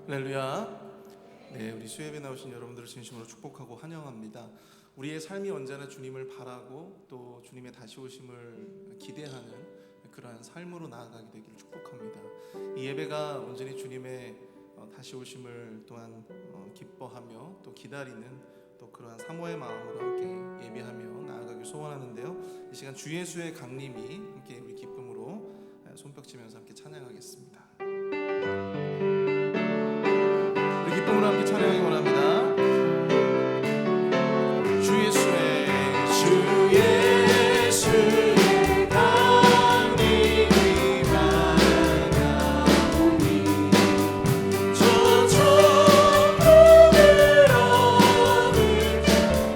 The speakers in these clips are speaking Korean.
할렐루야. 네, 우리 수예배 나오신 여러분들을 진심으로 축복하고 환영합니다. 우리의 삶이 언제나 주님을 바라고 또 주님의 다시 오심을 기대하는 그러한 삶으로 나아가게 되기를 축복합니다. 이 예배가 온전히 주님의 다시 오심을 또한 기뻐하며 또 기다리는 또 그러한 사모의 마음으로 함께 예배하며 나아가길 소원하는데요. 이 시간 주 예수의 강림이 함께 우리 기쁨으로 손뼉치면서 함께 찬양하겠습니다. 우리 기쁨으로 함께 찬양하기 원합니다. 주 예수의 강림이 다가오니 저 천국을 얻을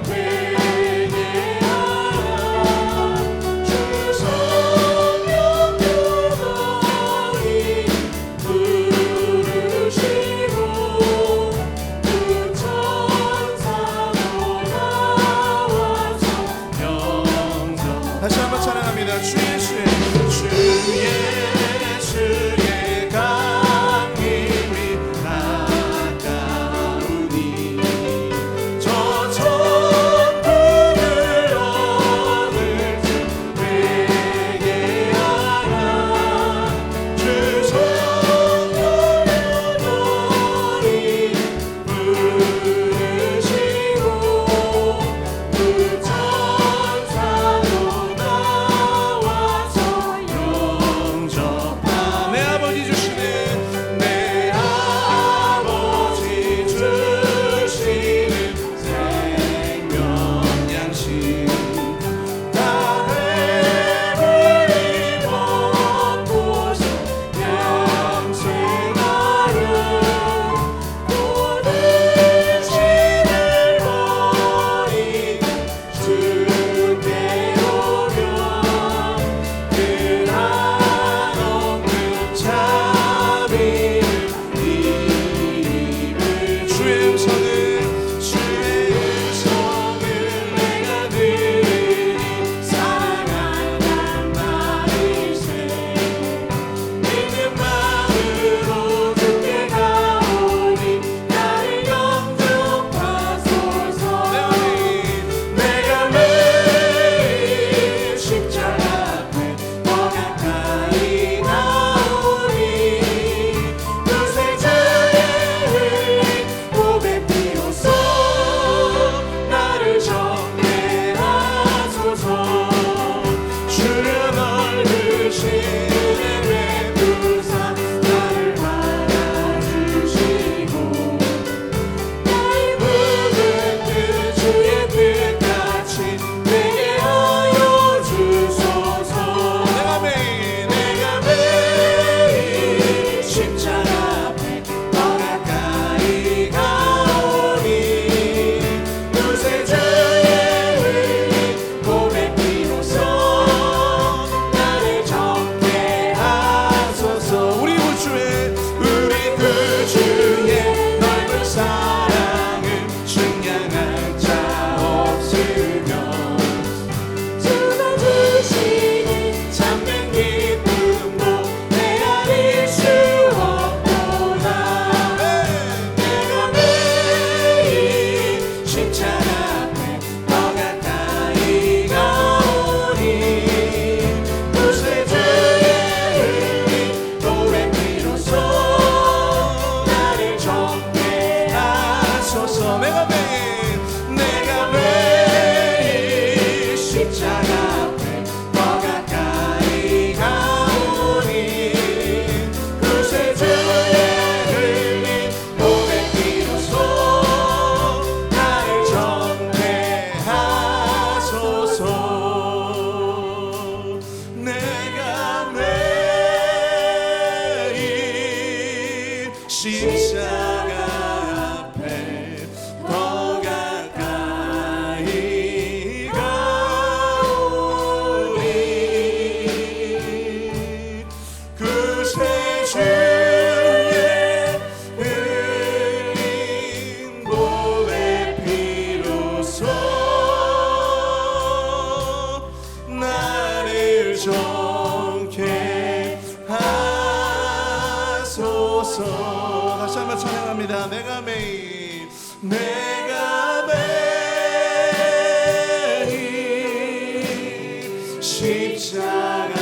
회개하라. 주 성령 교도히 부르시고 그 천사도 나와서 영접. 다시 한번 찬양합니다. 주 예수의 강림이 다가오니 저 천국을 얻을 줄 회개하라. 주 성령 교도히 부르시고 그 천사도 나와서 영접하. 내 아버지 주시는 생명 양식 다 배불리 먹고서 영생하여 모든 짐을 버리고 주께 오면 그 한없는 자비를 입을. 주의 음성을 내가 들으니 사랑한단 말일세. 믿는 마음으로 주께 가오니 나를 영접하소서. 내가 매일 십자가 앞에 더 가까이 가오니 요새 죄에 흘린 보배 피로써 나를 정죄하소서. 주여 넓으신 은혜 베푸사 나를 받아주시고 나의 묵은 뜻 주의 뜻같이 되게 하여 주소서. 내가 매일 십자가 앞에 더 가까이 가오니 요새 죄에 흘린 보배 피로써 나를 정죄하소서. 우리 구주의 넓은 사랑을 증량할 자 없으며 주가 주시는 참된 기쁨도 헤아릴 수 없도다. 내가 매일 십자가 앞에 더 가까이 가오니 요새 죄에 흘린 보배 피로써 나를 정죄하소서. 내가 매일 십자가 앞에 더 가까이 가오니 요새 죄에 흘린 보배 피로써 나를 정죄하소서. 내가 매일 십자가 앞에 더 가까이 가오니 그새 주의 흘린 보배 피로써 나를 정케 하소서. 다시 한번 한번 찬양합니다. 내가 매일 십자가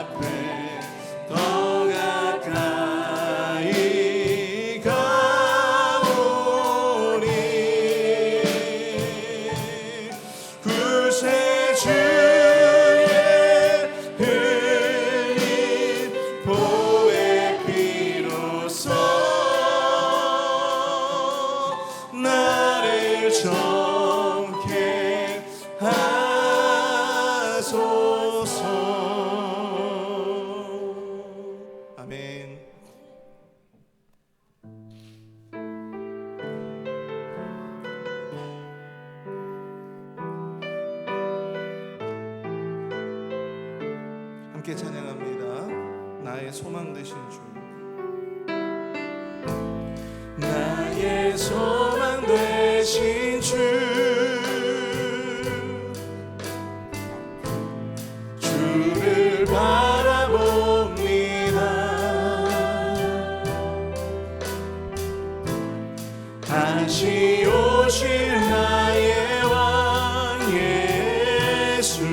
앞에 더 가까이 가오니 구세주의 흘린 보혈 피로써 나를 정케 하소서. 아멘. 함께 찬양합니다. 나의 소망 되신 주. 나의 소망 되신 주, 주를 바라봅니다. 다시 오실 나의 왕 예수,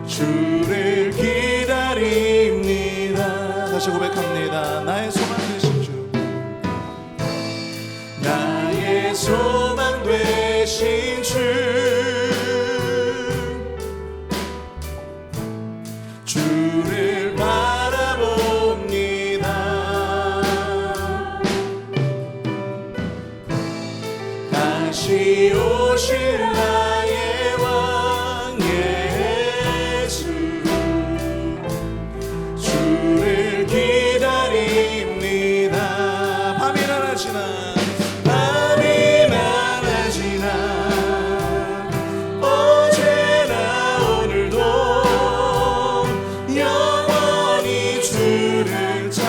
주를 기다립니다. 다시 고백합니다. 나의 소망 되신 주, 나의 소망 되신 주, 주를 바라봅니다. 다시 오실 나의 왕 예수, 주를 기다립니다. 밤이나 낮이나 어제나 오늘도 영원히 주를 찬양해.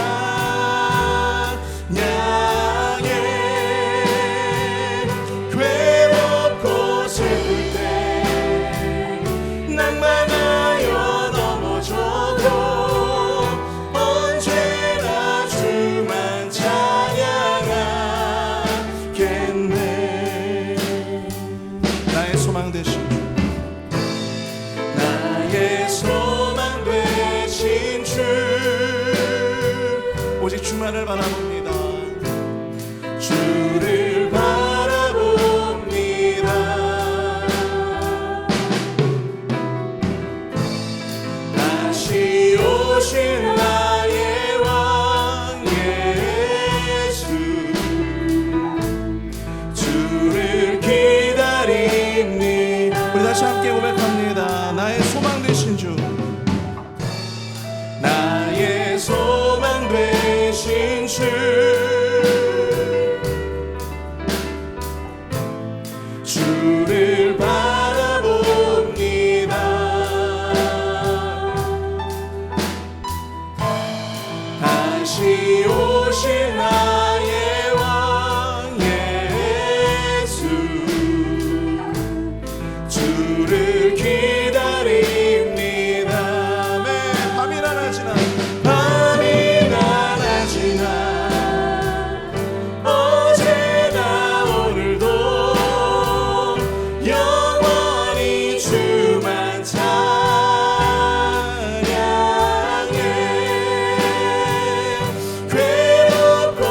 괴롭고 슬플 때 낭만하여 넘어져도 언제나 주만 찬양하겠네. 나의 소망 되신 주, 나의 소망 되신 주, 오직 주만을 바라봅니다. 주를 바라봅니다. 다시 오실 나의 왕 예수, 주를 기다립니다. 우리 다시 함께 고백합니다. 나의 소망 되신 주, 나의 소망 되신 주, 주를 바라봅니다. 다시 오실 나의 왕 예수, 주를 기다립니다. 매 밤이나 낮이나 어제나 오늘도 영원히 주만 찬양해. 괴롭고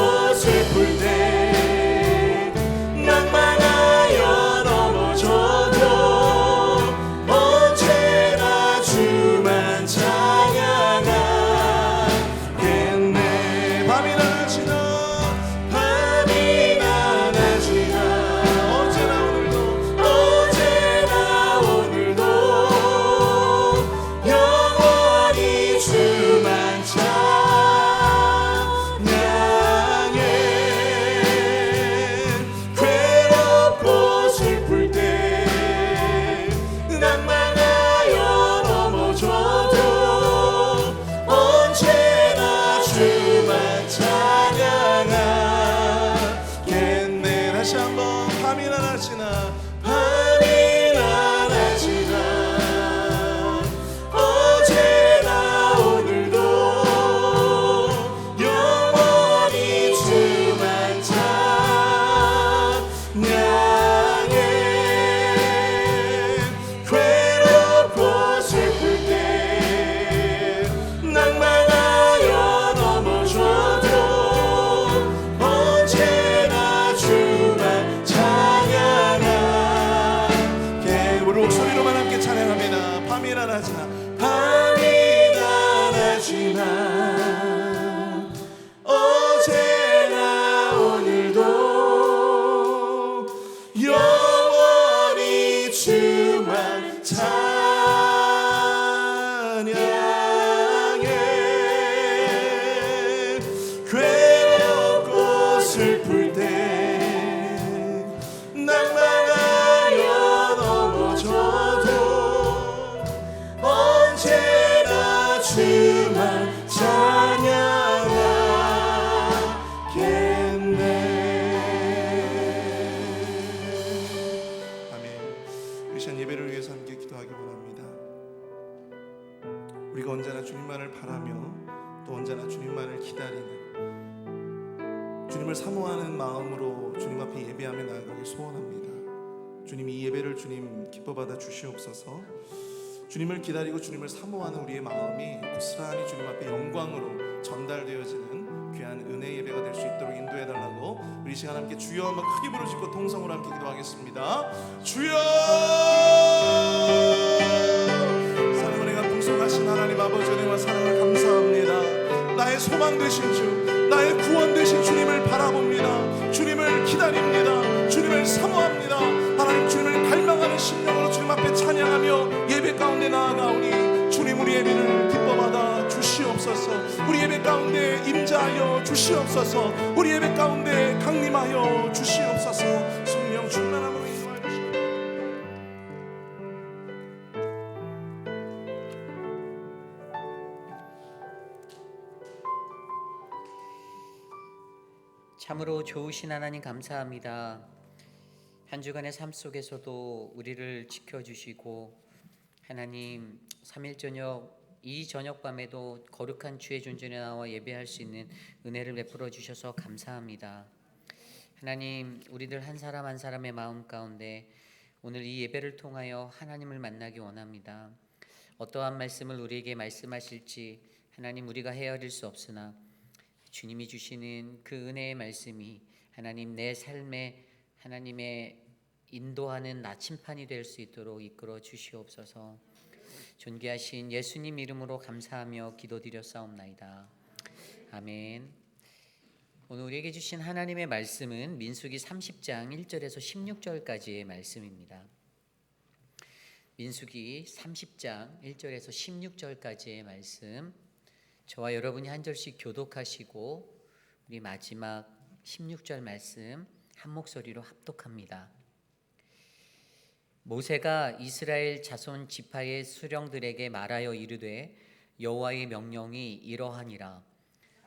말씀만 찬양하겠네. 아멘. 이 시간 예배를 위해서 함께 기도하기 원합니다. 우리가 언제나 주님만을 바라며 또 언제나 주님만을 기다리는, 주님을 사모하는 마음으로 주님 앞에 예배하며 나아가길 소원합니다. 주님, 이 예배를 주님 기뻐받아 주시옵소서. 주님을 기다리고 주님을 사모하는 우리의 마음이 고스란히 주님 앞에 영광으로 전달되어지는 귀한 은혜 예배가 될 수 있도록 인도해달라고 우리 시간 함께 주여 한번 크게 부르짖고 통성으로 함께 기도하겠습니다. 주여! 사랑을 내가 풍성하신 하나님 아버지, 은혜와 사랑을 감사합니다. 나의 소망 되신 주, 나의 구원 되신 주님을 바라봅니다. 주님을 기다립니다. 주님을 사모합니다. 하나님, 주님을 갈망하는 심령으로 주님 앞에 찬양하며 예배 가운데 나아가오니 주님, 우리 예배를 기뻐받아 주시옵소서. 우리 예배 가운데 임재하여 주시옵소서. 우리 예배 가운데 강림하여 주시옵소서. 성령 충만함으로 인도하여 주시옵소서. 참으로 좋으신 하나님 감사합니다. 한 주간의 삶 속에서도 우리를 지켜주시고, 하나님 3일 저녁, 이 저녁 밤에도 거룩한 주의 존전에 나와 예배할 수 있는 은혜를 베풀어 주셔서 감사합니다. 하나님, 우리들 한 사람 한 사람의 마음 가운데 오늘 이 예배를 통하여 하나님을 만나기 원합니다. 어떠한 말씀을 우리에게 말씀하실지 하나님, 우리가 헤아릴 수 없으나 주님이 주시는 그 은혜의 말씀이 하나님, 내 삶에 하나님의 인도하는 나침판이 될 수 있도록 이끌어 주시옵소서. 존귀하신 예수님 이름으로 감사하며 기도드렸사옵나이다. 아멘. 오늘 우리에게 주신 하나님의 말씀은 민수기 30장 1절에서 16절까지의 말씀입니다. 민수기 30장 1절에서 16절까지의 말씀, 저와 여러분이 한 절씩 교독하시고 우리 마지막 16절 말씀 한 목소리로 합독합니다. 모세가 이스라엘 자손 지파의 수령들에게 말하여 이르되, 여호와의 명령이 이러하니라.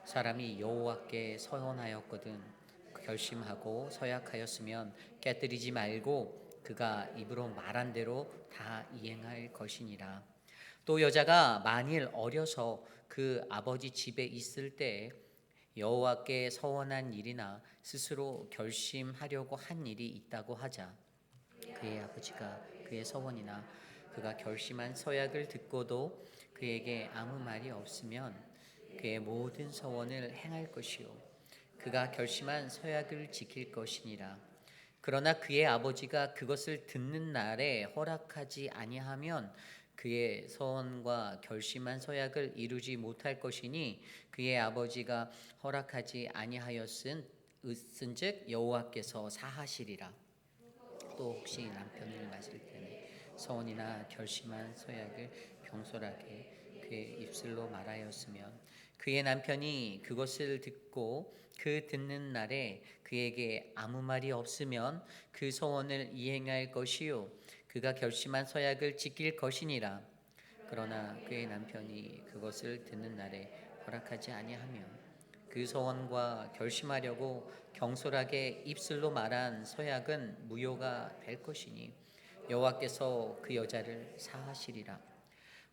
사람이 여호와께 서원하였거든 결심하고 서약하였으면 깨뜨리지 말고 그가 입으로 말한 대로 다 이행할 것이니라. 또 여자가 만일 어려서 그 아버지 집에 있을 때 여호와께 서원한 일이나 스스로 결심하려고 한 일이 있다고 하자. 그의 아버지가 그의 서원이나 그가 결심한 서약을 듣고도 그에게 아무 말이 없으면 그의 모든 서원을 행할 것이요 그가 결심한 서약을 지킬 것이니라. 그러나 그의 아버지가 그것을 듣는 날에 허락하지 아니하면 그의 서원과 결심한 서약을 이루지 못할 것이니 그의 아버지가 허락하지 아니하였은즉 여호와께서 사하시리라. 또 혹시 남편을 맞을 때에 서원이나 결심한 서약을 경솔하게 그의 입술로 말하였으면 그의 남편이 그것을 듣고 그 듣는 날에 그에게 아무 말이 없으면 그 서원을 이행할 것이요 그가 결심한 서약을 지킬 것이니라. 그러나 그의 남편이 그것을 듣는 날에 허락하지 아니하면 그 서원과 결심하려고 경솔하게 입술로 말한 서약은 무효가 될 것이니 여호와께서 그 여자를 사하시리라.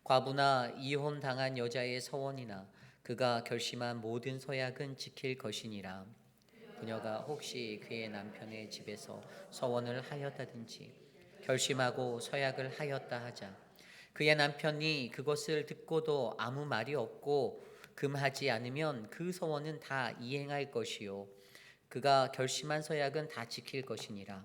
과부나 이혼당한 여자의 서원이나 그가 결심한 모든 서약은 지킬 것이니라. 그녀가 혹시 그의 남편의 집에서 서원을 하였다든지 결심하고 서약을 하였다 하자. 그의 남편이 그것을 듣고도 아무 말이 없고 금하지 않으면 그 서원은 다 이행할 것이요 그가 결심한 서약은 다 지킬 것이니라.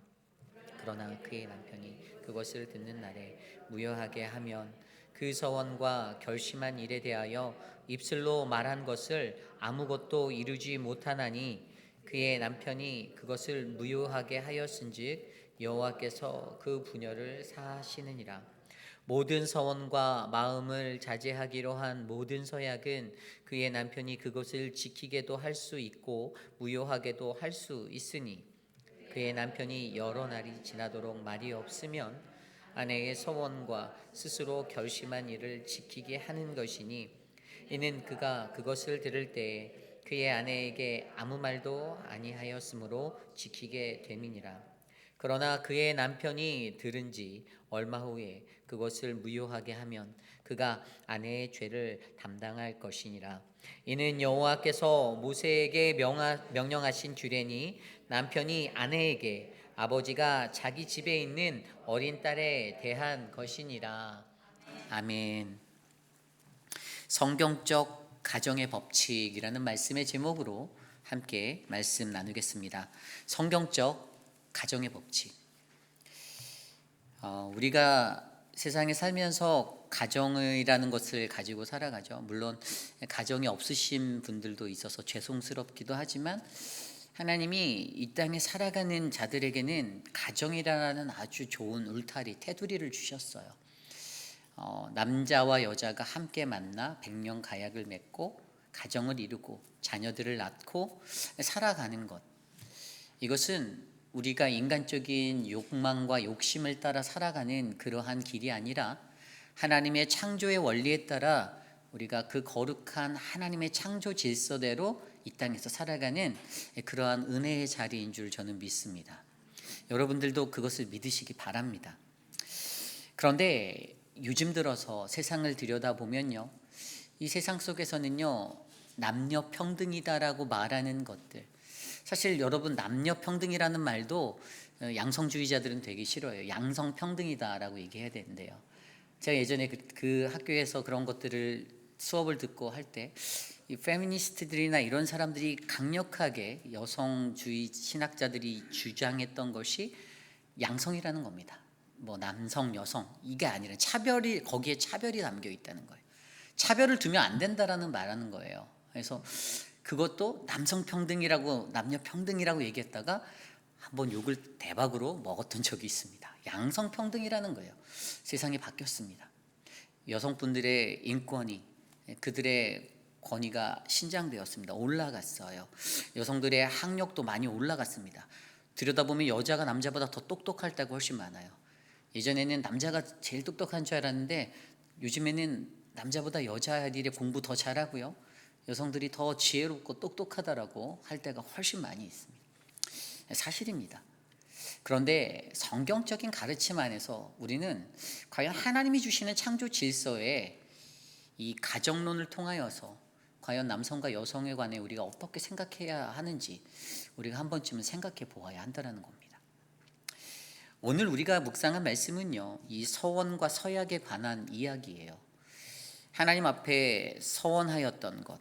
그러나 그의 남편이 그것을 듣는 날에 무효하게 하면 그 서원과 결심한 일에 대하여 입술로 말한 것을 아무것도 이루지 못하나니 그의 남편이 그것을 무효하게 하였은즉 여호와께서 그 부녀를 사하시느니라. 모든 서원과 마음을 자제하기로 한 모든 서약은 그의 남편이 그것을 지키게도 할 수 있고 무효하게도 할 수 있으니 그의 남편이 여러 날이 지나도록 말이 없으면 아내의 서원과 스스로 결심한 일을 지키게 하는 것이니 이는 그가 그것을 들을 때 그의 아내에게 아무 말도 아니하였으므로 지키게 됨이니라. 그러나 그의 남편이 들은 지 얼마 후에 그것을 무효하게 하면 그가 아내의 죄를 담당할 것이니라. 이는 여호와께서 모세에게 명령하신 규례니 남편이 아내에게 아버지가 자기 집에 있는 어린 딸에 대한 것이니라. 아멘. 성경적 가정의 법칙이라는 말씀의 제목으로 함께 말씀 나누겠습니다. 성경적 가정의 법칙. 우리가 세상에 살면서 가정이라는 것을 가지고 살아가죠. 물론 가정이 없으신 분들도 있어서 죄송스럽기도 하지만 하나님이 이 땅에 살아가는 자들에게는 가정이라는 아주 좋은 울타리, 테두리를 주셨어요. 남자와 여자가 함께 만나 백년 가약을 맺고 가정을 이루고 자녀들을 낳고 살아가는 것. 이것은 우리가 인간적인 욕망과 욕심을 따라 살아가는 그러한 길이 아니라 하나님의 창조의 원리에 따라 우리가 그 거룩한 하나님의 창조 질서대로 이 땅에서 살아가는 그러한 은혜의 자리인 줄 저는 믿습니다. 여러분들도 그것을 믿으시기 바랍니다. 그런데 요즘 들어서 세상을 들여다보면요, 이 세상 속에서는요, 남녀 평등이다라고 말하는 것들, 사실 여러분 남녀 평등이라는 말도 양성주의자들은 되게 싫어해요. 양성 평등이다라고 얘기해야 되는데요. 제가 예전에 그 학교에서 그런 것들을 수업을 듣고 할 때 이 페미니스트들이나 이런 사람들이 강력하게 여성주의 신학자들이 주장했던 것이 양성이라는 겁니다. 뭐 남성, 여성 이게 아니라 거기에 차별이 담겨 있다는 거예요. 차별을 두면 안 된다라는 말하는 거예요. 그래서 그것도 남성 평등이라고 남녀 평등이라고 얘기했다가 한번 욕을 대박으로 먹었던 적이 있습니다. 양성 평등이라는 거예요. 세상이 바뀌었습니다. 여성분들의 인권이, 그들의 권위가 신장되었습니다. 올라갔어요. 여성들의 학력도 많이 올라갔습니다. 들여다보면 여자가 남자보다 더 똑똑할 때가 훨씬 많아요. 예전에는 남자가 제일 똑똑한 줄 알았는데 요즘에는 남자보다 여자들이 공부 더 잘하고요, 여성들이 더 지혜롭고 똑똑하다라고 할 때가 훨씬 많이 있습니다. 사실입니다. 그런데 성경적인 가르침 안에서 우리는 과연 하나님이 주시는 창조 질서에 이 가정론을 통하여서 과연 남성과 여성에 관해 우리가 어떻게 생각해야 하는지 우리가 한 번쯤은 생각해 보아야 한다는 겁니다. 오늘 우리가 묵상한 말씀은요, 이 서원과 서약에 관한 이야기예요. 하나님 앞에 서원하였던 것,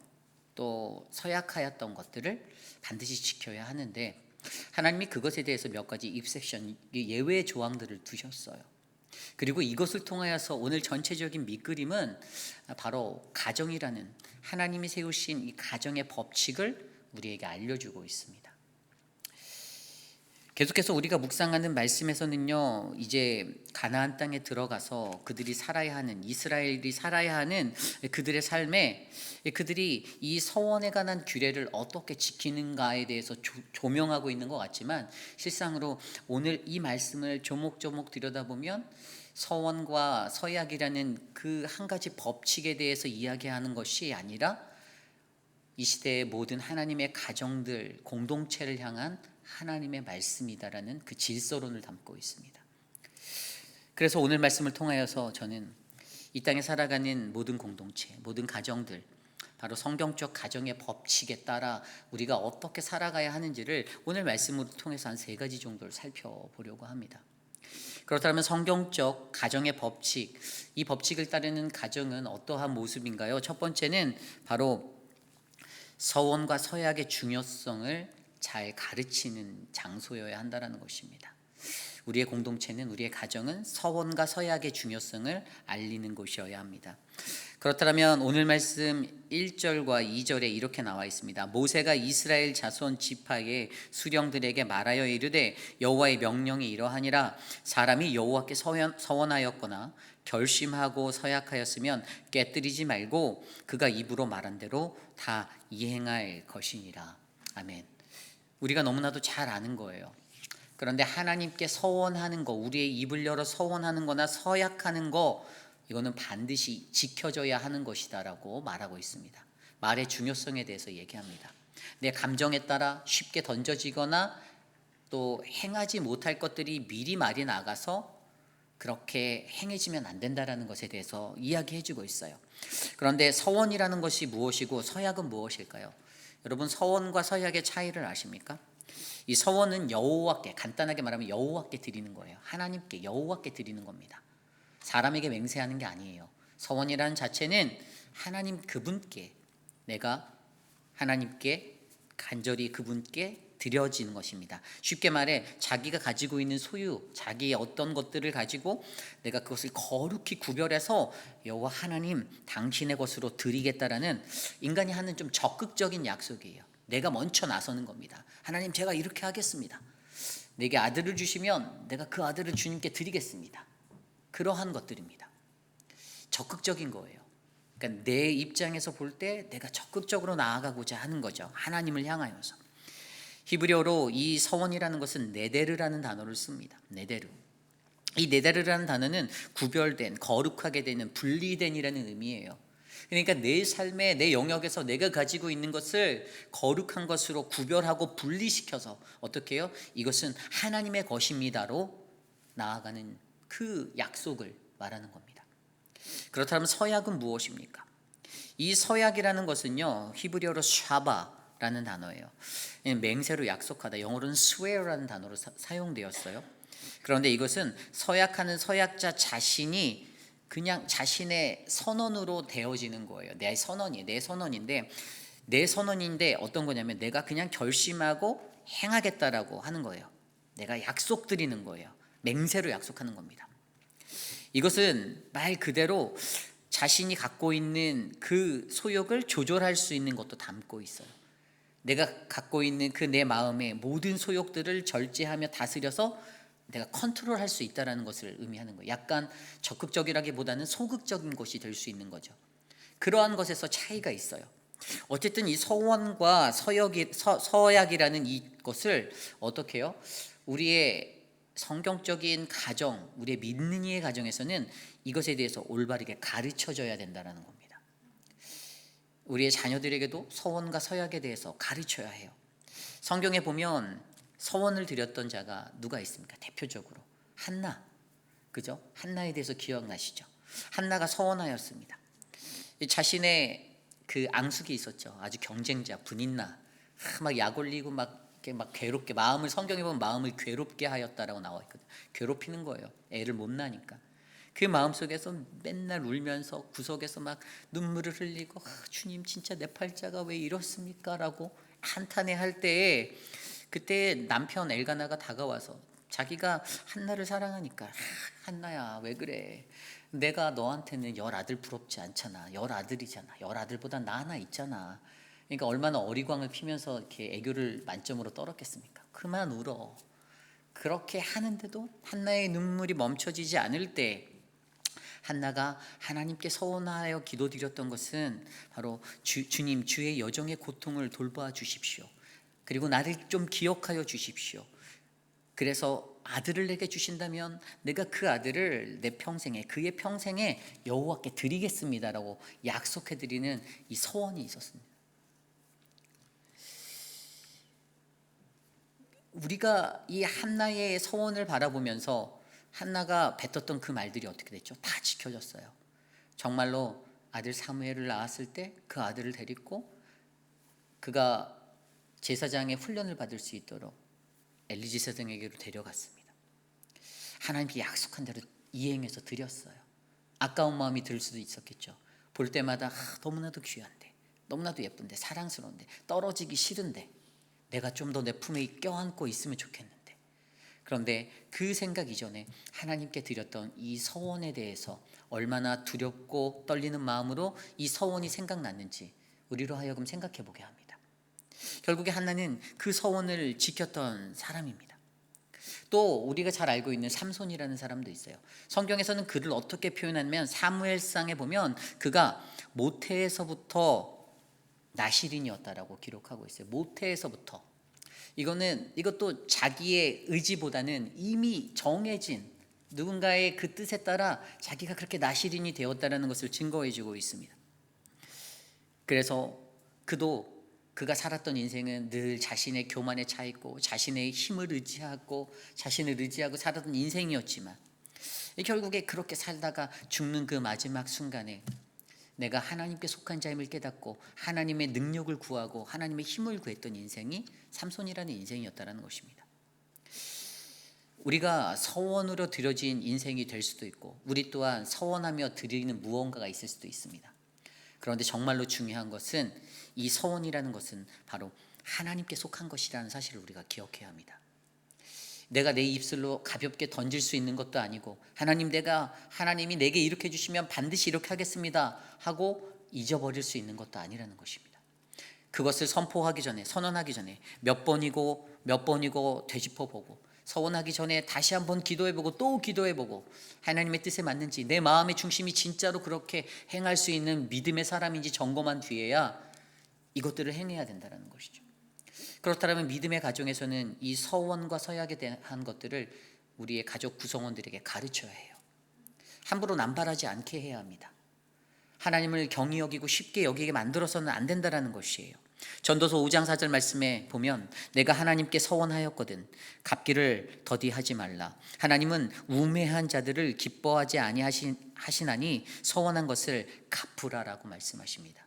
또 서약하였던 것들을 반드시 지켜야 하는데 하나님이 그것에 대해서 몇 가지 입섹션, 예외 조항들을 두셨어요. 그리고 이것을 통하여서 오늘 전체적인 밑그림은 바로 가정이라는 하나님이 세우신 이 가정의 법칙을 우리에게 알려주고 있습니다. 계속해서 우리가 묵상하는 말씀에서는요, 이제 가나안 땅에 들어가서 그들이 살아야 하는, 이스라엘이 살아야 하는 그들의 삶에 그들이 이 서원에 관한 규례를 어떻게 지키는가에 대해서 조명하고 있는 것 같지만 실상으로 오늘 이 말씀을 조목조목 들여다보면 서원과 서약이라는 그 한 가지 법칙에 대해서 이야기하는 것이 아니라 이 시대의 모든 하나님의 가정들, 공동체를 향한 하나님의 말씀이다라는 그 질서론을 담고 있습니다. 그래서 오늘 말씀을 통하여서 저는 이 땅에 살아가는 모든 공동체, 모든 가정들, 바로 성경적 가정의 법칙에 따라 우리가 어떻게 살아가야 하는지를 오늘 말씀을 통해서 한 3가지 정도를 살펴보려고 합니다. 그렇다면 성경적 가정의 법칙, 이 법칙을 따르는 가정은 어떠한 모습인가요? 첫 번째는 바로 서원과 서약의 중요성을 잘 가르치는 장소여야 한다는 것입니다. 우리의 공동체는, 우리의 가정은 서원과 서약의 중요성을 알리는 곳이어야 합니다. 그렇다면 오늘 말씀 1절과 2절에 이렇게 나와 있습니다. 모세가 이스라엘 자손 지파의 수령들에게 말하여 이르되 여호와의 명령이 이러하니라. 사람이 여호와께 서원하였거나 결심하고 서약하였으면 깨뜨리지 말고 그가 입으로 말한 대로 다 이행할 것이니라. 아멘. 우리가 너무나도 잘 아는 거예요. 그런데 하나님께 서원하는 거, 우리의 입을 열어 서원하는 거나 서약하는 거, 이거는 반드시 지켜져야 하는 것이다라고 말하고 있습니다. 말의 중요성에 대해서 얘기합니다. 내 감정에 따라 쉽게 던져지거나 또 행하지 못할 것들이 미리 말이 나가서 그렇게 행해지면 안 된다라는 것에 대해서 이야기해주고 있어요. 그런데 서원이라는 것이 무엇이고 서약은 무엇일까요? 여러분, 서원과 서약의 차이를 아십니까? 이 서원은 여호와께, 간단하게 말하면 여호와께 드리는 거예요. 하나님께, 여호와께 드리는 겁니다. 사람에게 맹세하는 게 아니에요. 서원이라는 자체는 하나님 그분께, 내가 하나님께 간절히 그분께 드려지는 것입니다. 쉽게 말해 자기가 가지고 있는 소유, 자기의 어떤 것들을 가지고 내가 그것을 거룩히 구별해서 여호와 하나님 당신의 것으로 드리겠다라는 인간이 하는 좀 적극적인 약속이에요. 내가 먼저 나서는 겁니다. 하나님, 제가 이렇게 하겠습니다. 내게 아들을 주시면 내가 그 아들을 주님께 드리겠습니다. 그러한 것들입니다. 적극적인 거예요. 그러니까 내 입장에서 볼 때 내가 적극적으로 나아가고자 하는 거죠. 하나님을 향하여서. 히브리어로 이 서원이라는 것은 네데르라는 단어를 씁니다. 네데르. 이 네데르라는 단어는 구별된, 거룩하게 되는, 분리된이라는 의미예요. 그러니까 내 삶의, 내 영역에서 내가 가지고 있는 것을 거룩한 것으로 구별하고 분리시켜서 어떻게 해요? 이것은 하나님의 것입니다로 나아가는 그 약속을 말하는 겁니다. 그렇다면 서약은 무엇입니까? 이 서약이라는 것은요, 히브리어로 샤바라는 단어예요. 맹세로 약속하다, 영어로는 swear라는 단어로 사용되었어요. 그런데 이것은 서약하는 서약자 자신이 그냥 자신의 선언으로 되어지는 거예요. 내 선언인데 어떤 거냐면 내가 그냥 결심하고 행하겠다라고 하는 거예요. 내가 약속드리는 거예요. 맹세로 약속하는 겁니다. 이것은 말 그대로 자신이 갖고 있는 그 소욕을 조절할 수 있는 것도 담고 있어요. 내가 갖고 있는 그 내 마음의 모든 소욕들을 절제하며 다스려서 내가 컨트롤할 수 있다는 것을 의미하는 거예요. 약간 적극적이라기보다는 소극적인 것이 될 수 있는 거죠. 그러한 것에서 차이가 있어요. 어쨌든 이 서원과 서약이라는 이것을 어떻게 해요? 우리의 성경적인 가정, 우리의 믿는 이의 가정에서는 이것에 대해서 올바르게 가르쳐줘야 된다는 겁니다. 우리의 자녀들에게도 서원과 서약에 대해서 가르쳐야 해요. 성경에 보면 서원을 드렸던 자가 누가 있습니까? 대표적으로 한나, 그죠? 한나에 대해서 기억나시죠? 한나가 서원하였습니다. 자신의 그 앙숙이 있었죠. 아주 경쟁자 분인나, 막 약 올리고 막 괴롭게, 마음을, 성경에 보면 마음을 괴롭게 하였다라고 나와 있거든요. 괴롭히는 거예요. 애를 못 낳으니까. 그 마음속에서 맨날 울면서 구석에서 막 눈물을 흘리고, 주님 진짜 내 팔자가 왜 이렇습니까? 라고 한탄해할 때에 그때 남편 엘가나가 다가와서 자기가 한나를 사랑하니까, 한나야 왜 그래? 내가 너한테는 10아들 부럽지 않잖아. 10아들이잖아. 10아들보다 나 하나 있잖아. 그러니까 얼마나 어리광을 피면서 이렇게 애교를 만점으로 떨었겠습니까? 그만 울어. 그렇게 하는데도 한나의 눈물이 멈춰지지 않을 때 한나가 하나님께 서원하여 기도드렸던 것은 바로 주님, 주의 여정의 고통을 돌봐 주십시오. 그리고 나를 좀 기억하여 주십시오. 그래서 아들을 내게 주신다면 내가 그 아들을 내 평생에, 그의 평생에 여호와께 드리겠습니다라고 약속해드리는 이 서원이 있었습니다. 우리가 이 한나의 서원을 바라보면서 한나가 뱉었던 그 말들이 어떻게 됐죠? 다 지켜졌어요. 정말로 아들 사무엘을 낳았을 때 그 아들을 데리고 그가 제사장의 훈련을 받을 수 있도록 엘리사장에게로 데려갔습니다. 하나님께 약속한 대로 이행해서 드렸어요. 아까운 마음이 들 수도 있었겠죠. 볼 때마다 너무나도 귀한데, 너무나도 예쁜데, 사랑스러운데, 떨어지기 싫은데 내가 좀 더 내 품에 껴안고 있으면 좋겠는데. 그런데 그 생각 이전에 하나님께 드렸던 이 서원에 대해서 얼마나 두렵고 떨리는 마음으로 이 서원이 생각났는지 우리로 하여금 생각해 보게 합니다. 결국에 한나는 그 서원을 지켰던 사람입니다. 또 우리가 잘 알고 있는 삼손이라는 사람도 있어요. 성경에서는 그를 어떻게 표현하냐면 사무엘상에 보면 그가 모태에서부터 나실인이었다라고 기록하고 있어요. 모태에서부터. 이것도 자기의 의지보다는 이미 정해진 누군가의 그 뜻에 따라 자기가 그렇게 나시린이 되었다라는 것을 증거해주고 있습니다. 그래서 그가 살았던 인생은 늘 자신의 교만에 차 있고 자신의 힘을 의지하고 자신을 의지하고 살았던 인생이었지만 결국에 그렇게 살다가 죽는 그 마지막 순간에 내가 하나님께 속한 자임을 깨닫고 하나님의 능력을 구하고 하나님의 힘을 구했던 인생이 삼손이라는 인생이었다는 것입니다. 우리가 서원으로 드려진 인생이 될 수도 있고 우리 또한 서원하며 드리는 무언가가 있을 수도 있습니다. 그런데 정말로 중요한 것은 이 서원이라는 것은 바로 하나님께 속한 것이라는 사실을 우리가 기억해야 합니다. 내가 내 입술로 가볍게 던질 수 있는 것도 아니고 하나님이 내게 이렇게 해주시면 반드시 이렇게 하겠습니다 하고 잊어버릴 수 있는 것도 아니라는 것입니다. 그것을 선포하기 전에 선언하기 전에 몇 번이고 되짚어보고 서원하기 전에 다시 한번 기도해보고 또 기도해보고 하나님의 뜻에 맞는지 내 마음의 중심이 진짜로 그렇게 행할 수 있는 믿음의 사람인지 점검한 뒤에야 이것들을 행해야 된다는 것이죠. 그렇다면 믿음의 가정에서는 이 서원과 서약에 대한 것들을 우리의 가족 구성원들에게 가르쳐야 해요. 함부로 남발하지 않게 해야 합니다. 하나님을 경히 여기고 쉽게 여기게 만들어서는 안 된다는 것이에요. 전도서 5장 4절 말씀에 보면 내가 하나님께 서원하였거든 갚기를 더디하지 말라. 하나님은 우매한 자들을 기뻐하지 아니하시나니 서원한 것을 갚으라라고 말씀하십니다.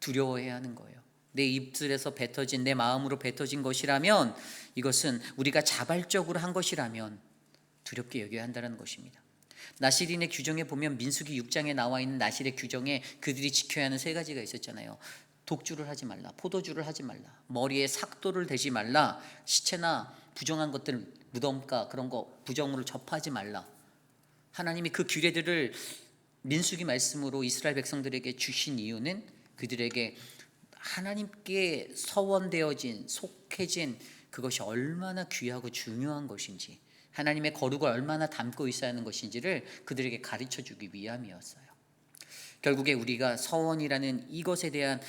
두려워해야 하는 거예요. 내 입술에서 뱉어진 내 마음으로 뱉어진 것이라면 이것은 우리가 자발적으로 한 것이라면 두렵게 여겨야 한다는 것입니다. 나실인의 규정에 보면 민수기 6장에 나와 있는 나실의 규정에 그들이 지켜야 하는 3가지가 있었잖아요. 독주를 하지 말라, 포도주를 하지 말라, 머리에 삭도를 대지 말라, 시체나 부정한 것들 무덤가 그런 거 부정물을 접하지 말라. 하나님이 그 규례들을 민수기 말씀으로 이스라엘 백성들에게 주신 이유는 그들에게 하나님께 서원되어진 속해진 그것이 얼마나 귀하고 중요한 것인지 하나님의 거룩을 얼마나 담고 있어야 하는 것인지를 그들에게 가르쳐주기 위함이었어요. 결국에 우리가 서원이라는 이것에 대한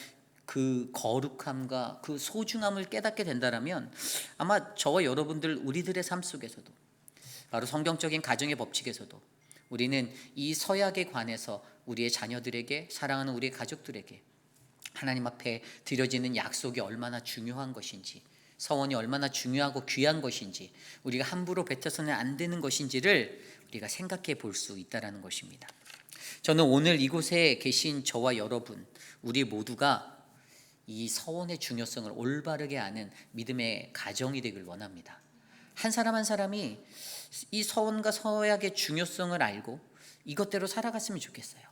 그 거룩함과 그 소중함을 깨닫게 된다면 아마 저와 여러분들 우리들의 삶 속에서도 바로 성경적인 가정의 법칙에서도 우리는 이 서약에 관해서 우리의 자녀들에게 사랑하는 우리의 가족들에게 하나님 앞에 드려지는 약속이 얼마나 중요한 것인지 서원이 얼마나 중요하고 귀한 것인지 우리가 함부로 뱉어서는 안 되는 것인지를 우리가 생각해 볼 수 있다는 것입니다. 저는 오늘 이곳에 계신 저와 여러분 우리 모두가 이 서원의 중요성을 올바르게 아는 믿음의 가정이 되길 원합니다. 한 사람 한 사람이 이 서원과 서약의 중요성을 알고 이것대로 살아갔으면 좋겠어요.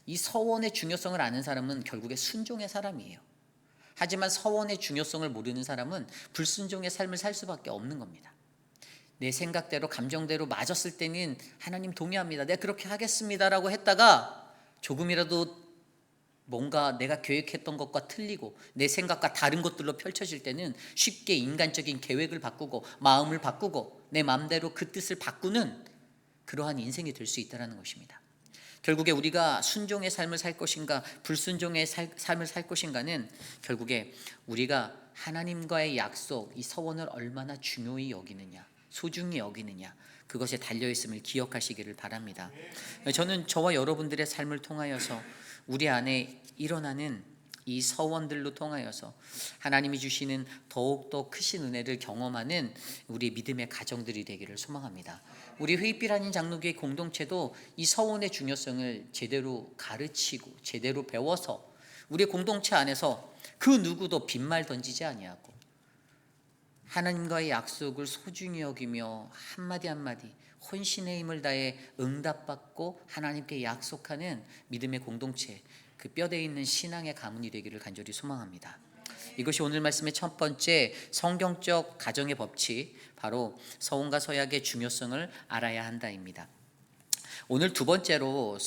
이 서원의 중요성을 아는 사람은 결국에 순종의 사람이에요. 하지만 서원의 중요성을 모르는 사람은 불순종의 삶을 살 수밖에 없는 겁니다. 내 생각대로 감정대로 맞았을 때는 하나님 동의합니다. 내가 그렇게 하겠습니다라고 했다가 조금이라도 뭔가 내가 계획했던 것과 틀리고 내 생각과 다른 것들로 펼쳐질 때는 쉽게 인간적인 계획을 바꾸고 마음을 바꾸고 내 마음대로 그 뜻을 바꾸는 그러한 인생이 될 수 있다는 것입니다. 결국에 우리가 순종의 삶을 살 것인가 불순종의 삶을 살 것인가는 결국에 우리가 하나님과의 약속 이 서원을 얼마나 중요히 여기느냐 소중히 여기느냐 그것에 달려있음을 기억하시기를 바랍니다. 저는 저와 여러분들의 삶을 통하여서 우리 안에 일어나는 이 서원들로 통하여서 하나님이 주시는 더욱더 크신 은혜를 경험하는 우리 믿음의 가정들이 되기를 소망합니다. 우리 회의빛 아닌 장로교회 공동체도 이 서원의 중요성을 제대로 가르치고 제대로 배워서 우리 공동체 안에서 그 누구도 빈말 던지지 아니하고 하나님과의 약속을 소중히 여기며 한마디 한마디 혼신의 힘을 다해 응답받고 하나님께 약속하는 믿음의 공동체 그 뼈대에 있는 신앙의 가문이 되기를 간절히 소망합니다. 이것이 오늘 말씀의 첫 번째 성경적 가정의 법칙 바로 서원과 서약의 중요성을 알아야 한다입니다. 오늘 두 번째로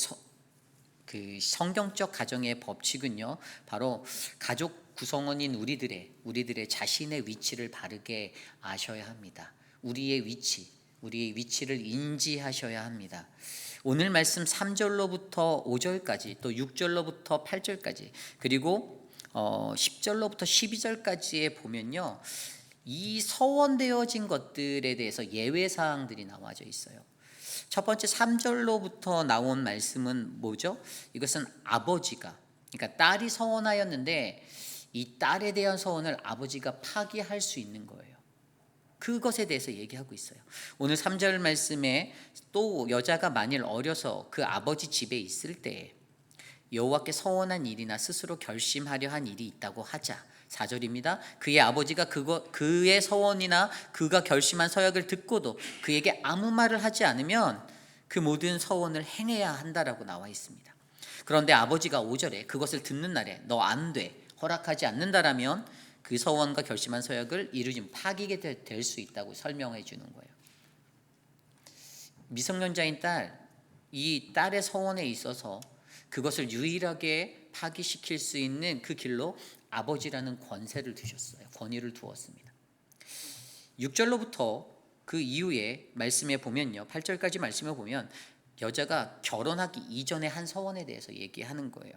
그 성경적 가정의 법칙은요 바로 가족 구성원인 우리들의 자신의 위치를 바르게 아셔야 합니다. 우리의 위치를 인지하셔야 합니다. 오늘 말씀 3절로부터 5절까지 또 6절로부터 8절까지 그리고 10절로부터 12절까지에 보면요 이 서원되어진 것들에 대해서 예외 사항들이 나와져 있어요. 첫 번째 3절로부터 나온 말씀은 뭐죠? 이것은 아버지가, 그러니까 딸이 서원하였는데 이 딸에 대한 서원을 아버지가 파기할 수 있는 거예요. 그것에 대해서 얘기하고 있어요. 오늘 3절 말씀에 또 여자가 만일 어려서 그 아버지 집에 있을 때 여호와께 서원한 일이나 스스로 결심하려 한 일이 있다고 하자. 4절입니다. 그의 아버지가 그의 서원이나 그가 결심한 서약을 듣고도 그에게 아무 말을 하지 않으면 그 모든 서원을 행해야 한다라고 나와 있습니다. 그런데 아버지가 5절에 그것을 듣는 날에 너 안 돼, 허락하지 않는다라면 그 서원과 결심한 서약을 이루지 파기게 될 수 있다고 설명해 주는 거예요. 미성년자인 이 딸의 서원에 있어서 그것을 유일하게 파기시킬 수 있는 그 길로 아버지라는 권세를 두셨어요. 권위를 두었습니다. 6절로부터 그 이후에 말씀에 보면요, 8절까지 말씀에 보면 여자가 결혼하기 이전에 한 서원에 대해서 얘기하는 거예요.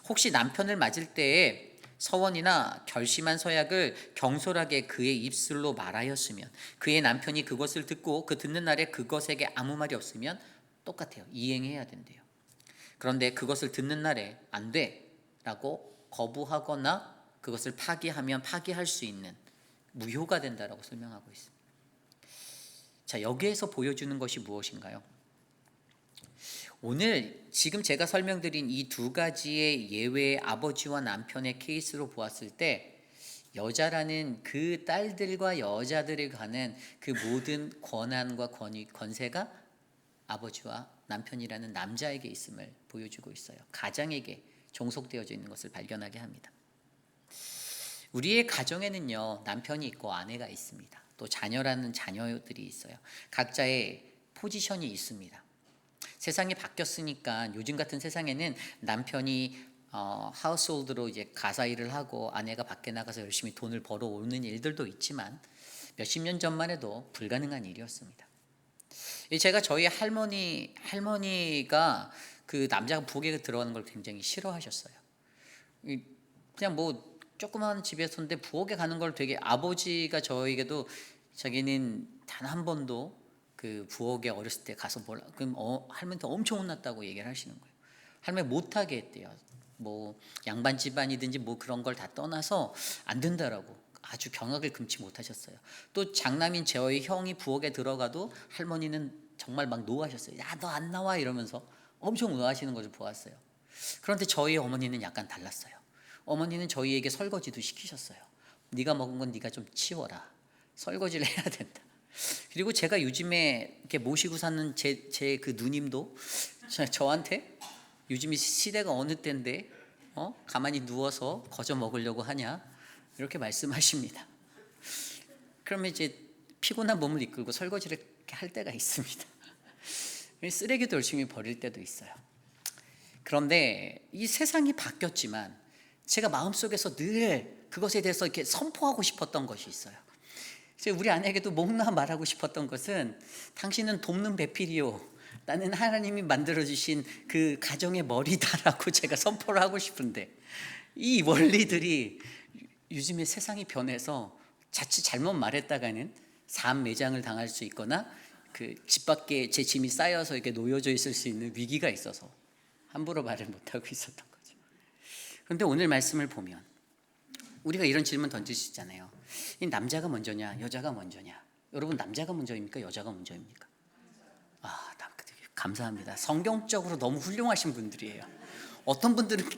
혹시 남편을 맞을 때에 서원이나 결심한 서약을 경솔하게 그의 입술로 말하였으면 그의 남편이 그것을 듣고 그 듣는 날에 그것에게 아무 말이 없으면 똑같아요. 이행해야 된대요. 그런데 그것을 듣는 날에 안 돼 라고 거부하거나 그것을 파기하면 파기할 수 있는 무효가 된다라고 설명하고 있습니다. 자, 여기에서 보여주는 것이 무엇인가요? 오늘 지금 제가 설명드린 이 두 가지의 예외의 아버지와 남편의 케이스로 보았을 때 여자라는 그 딸들과 여자들을 가는 그 모든 권한과 권세가 아버지와 남편이라는 남자에게 있음을 보여주고 있어요. 가장에게 종속되어져 있는 것을 발견하게 합니다. 우리의 가정에는요, 남편이 있고 아내가 있습니다. 또 자녀라는 자녀들이 있어요. 각자의 포지션이 있습니다. 세상이 바뀌었으니까 요즘 같은 세상에는 남편이 하우스홀드로 이제 가사 일을 하고 아내가 밖에 나가서 열심히 돈을 벌어오는 일들도 있지만 몇십 년 전만 해도 불가능한 일이었습니다. 제가 저희 할머니가 그 남자가 부엌에 들어가는 걸 굉장히 싫어하셨어요. 그냥 뭐 조그만 집에서인데 부엌에 가는 걸 되게, 아버지가 저에게도 자기는 단 한 번도 그 부엌에 어렸을 때 가서 그럼 할머니한테 엄청 혼났다고 얘기를 하시는 거예요. 할머니 못하게 했대요. 뭐 양반 집안이든지 뭐 그런 걸 다 떠나서 안 된다라고 아주 경악을 금치 못하셨어요. 또 장남인 저희 형이 부엌에 들어가도 할머니는 정말 막 노하셨어요. 야, 너 안 나와 이러면서 엄청 노하시는 것을 보았어요. 그런데 저희 어머니는 약간 달랐어요. 어머니는 저희에게 설거지도 시키셨어요. 네가 먹은 건 네가 좀 치워라. 설거지를 해야 된다. 그리고 제가 요즘에 이렇게 모시고 사는 제 그 누님도 저한테 요즘이 시대가 어느 때인데 가만히 누워서 거저 먹으려고 하냐 이렇게 말씀하십니다. 그러면 이제 피곤한 몸을 이끌고 설거지를 이렇게 할 때가 있습니다. 쓰레기도 열심히 버릴 때도 있어요. 그런데 이 세상이 바뀌었지만 제가 마음속에서 늘 그것에 대해서 이렇게 선포하고 싶었던 것이 있어요. 우리 아내에게도 목나 말하고 싶었던 것은 당신은 돕는 배필이요, 나는 하나님이 만들어주신 그 가정의 머리다라고 제가 선포를 하고 싶은데 이 원리들이 요즘에 세상이 변해서 자칫 잘못 말했다가는 산매장을 당할 수 있거나 그 집 밖에 제 짐이 쌓여서 이렇게 놓여져 있을 수 있는 위기가 있어서 함부로 말을 못하고 있었던 거죠. 그런데 오늘 말씀을 보면 우리가 이런 질문 던질 수 있잖아요. 이 남자가 먼저냐 여자가 먼저냐? 여러분, 남자가 먼저입니까 여자가 먼저입니까? 감사합니다. 성경적으로 너무 훌륭하신 분들이에요. 어떤 분들은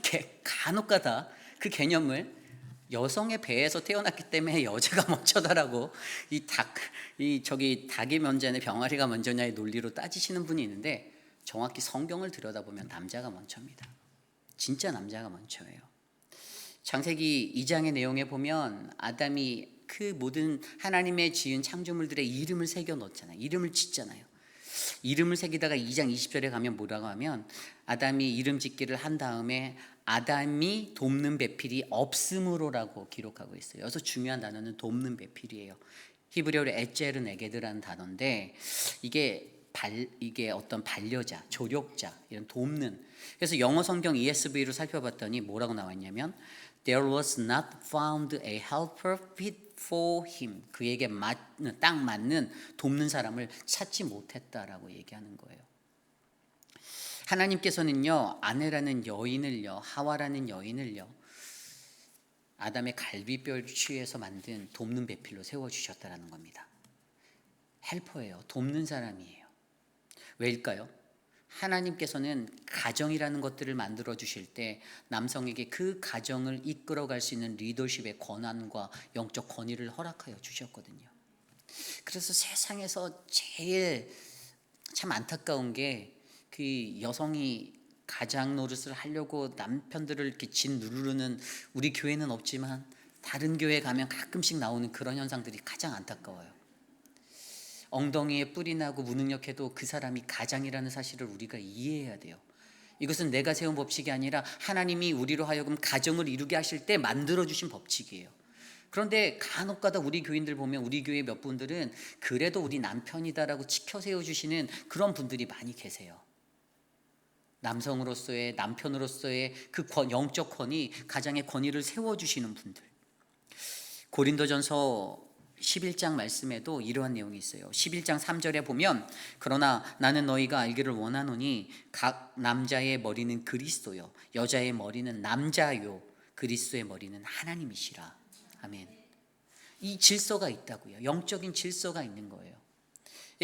간혹가다 그 개념을 여성의 배에서 태어났기 때문에 여자가 먼저다라고 닭이 먼저냐 병아리가 먼저냐의 논리로 따지시는 분이 있는데 정확히 성경을 들여다보면 남자가 먼저입니다. 진짜 남자가 먼저예요. 창세기 2장의 내용에 보면 아담이 그 모든 하나님의 지은 창조물들의 이름을 새겨 넣잖아요. 이름을 짓잖아요. 이름을 새기다가 2장 20절에 가면 뭐라고 하면 아담이 이름 짓기를 한 다음에 아담이 돕는 배필이 없음으로라고 기록하고 있어요. 여기서 중요한 단어는 돕는 배필이에요. 히브리어로 에젤은 에게드라는 단어인데 이게 이게 어떤 반려자, 조력자, 이런 돕는. 그래서 영어 성경 ESV로 살펴봤더니 뭐라고 나왔냐면 There was not found a helper fit for him. 그에게 딱 맞는 돕는 사람을 찾지 못했다라고 얘기하는 거예요. 하나님께서는요, 아내라는 여인을요, 하와라는 여인을요, 아담의 갈비뼈를 취해서 만든 돕는 배필로 세워주셨다라는 겁니다. 헬퍼예요. 돕는 사람이에요. 왜일까요? 하나님께서는 가정이라는 것들을 만들어 주실 때 남성에게 그 가정을 이끌어갈 수 있는 리더십의 권한과 영적 권위를 허락하여 주셨거든요. 그래서 세상에서 제일 참 안타까운 게 그 여성이 가장 노릇을 하려고 남편들을 이렇게 짓누르는, 우리 교회는 없지만 다른 교회 가면 가끔씩 나오는 그런 현상들이 가장 안타까워요. 엉덩이에 뿔이 나고 무능력해도 그 사람이 가장이라는 사실을 우리가 이해해야 돼요. 이것은 내가 세운 법칙이 아니라 하나님이 우리로 하여금 가정을 이루게 하실 때 만들어주신 법칙이에요. 그런데 간혹가다 우리 교인들 보면 우리 교회 몇 분들은 그래도 우리 남편이다라고 지켜 세워주시는 그런 분들이 많이 계세요. 남성으로서의, 남편으로서의 그 영적 권위, 가장의 권위를 세워주시는 분들. 고린도전서 11장 말씀에도 이러한 내용이 있어요. 11장 3절에 보면 그러나 나는 너희가 알기를 원하노니 각 남자의 머리는 그리스도요 여자의 머리는 남자요 그리스도의 머리는 하나님이시라. 아멘. 이 질서가 있다고요. 영적인 질서가 있는 거예요.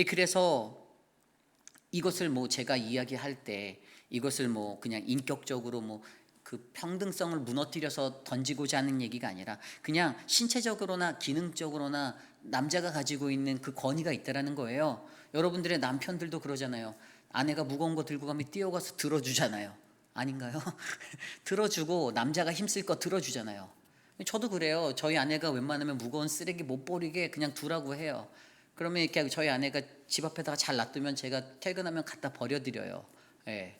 그래서 이것을 뭐 제가 이야기할 때 이것을 뭐 그냥 인격적으로 뭐 그 평등성을 무너뜨려서 던지고자 하는 얘기가 아니라 그냥 신체적으로나 기능적으로나 남자가 가지고 있는 그 권위가 있다라는 거예요. 여러분들의 남편들도 그러잖아요. 아내가 무거운 거 들고 가면 뛰어가서 들어주잖아요. 아닌가요? 들어주고 남자가 힘쓸 거 들어주잖아요. 저도 그래요. 저희 아내가 웬만하면 무거운 쓰레기 못 버리게 그냥 두라고 해요. 그러면 이렇게 저희 아내가 집 앞에다가 잘 놔두면 제가 퇴근하면 갖다 버려드려요. 예.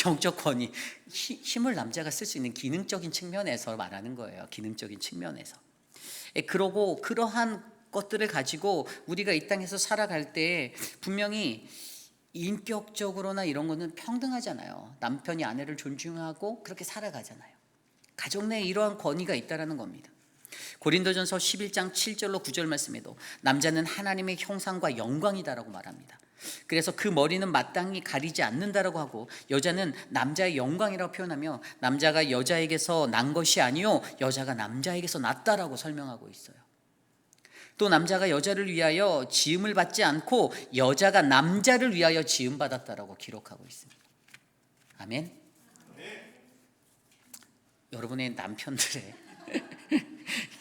영적 권위, 힘을 남자가 쓸 수 있는 기능적인 측면에서 말하는 거예요. 기능적인 측면에서. 그러고 그러한 것들을 가지고 우리가 이 땅에서 살아갈 때 분명히 인격적으로나 이런 거는 평등하잖아요. 남편이 아내를 존중하고 그렇게 살아가잖아요. 가정 내에 이러한 권위가 있다라는 겁니다. 고린도전서 11장 7절로 9절 말씀에도 남자는 하나님의 형상과 영광이다라고 말합니다. 그래서 그 머리는 마땅히 가리지 않는다라고 하고 여자는 남자의 영광이라고 표현하며 남자가 여자에게서 난 것이 아니요 여자가 남자에게서 났다라고 설명하고 있어요. 또 남자가 여자를 위하여 지음을 받지 않고 여자가 남자를 위하여 지음 받았다라고 기록하고 있습니다. 아멘. 여러분의 남편들의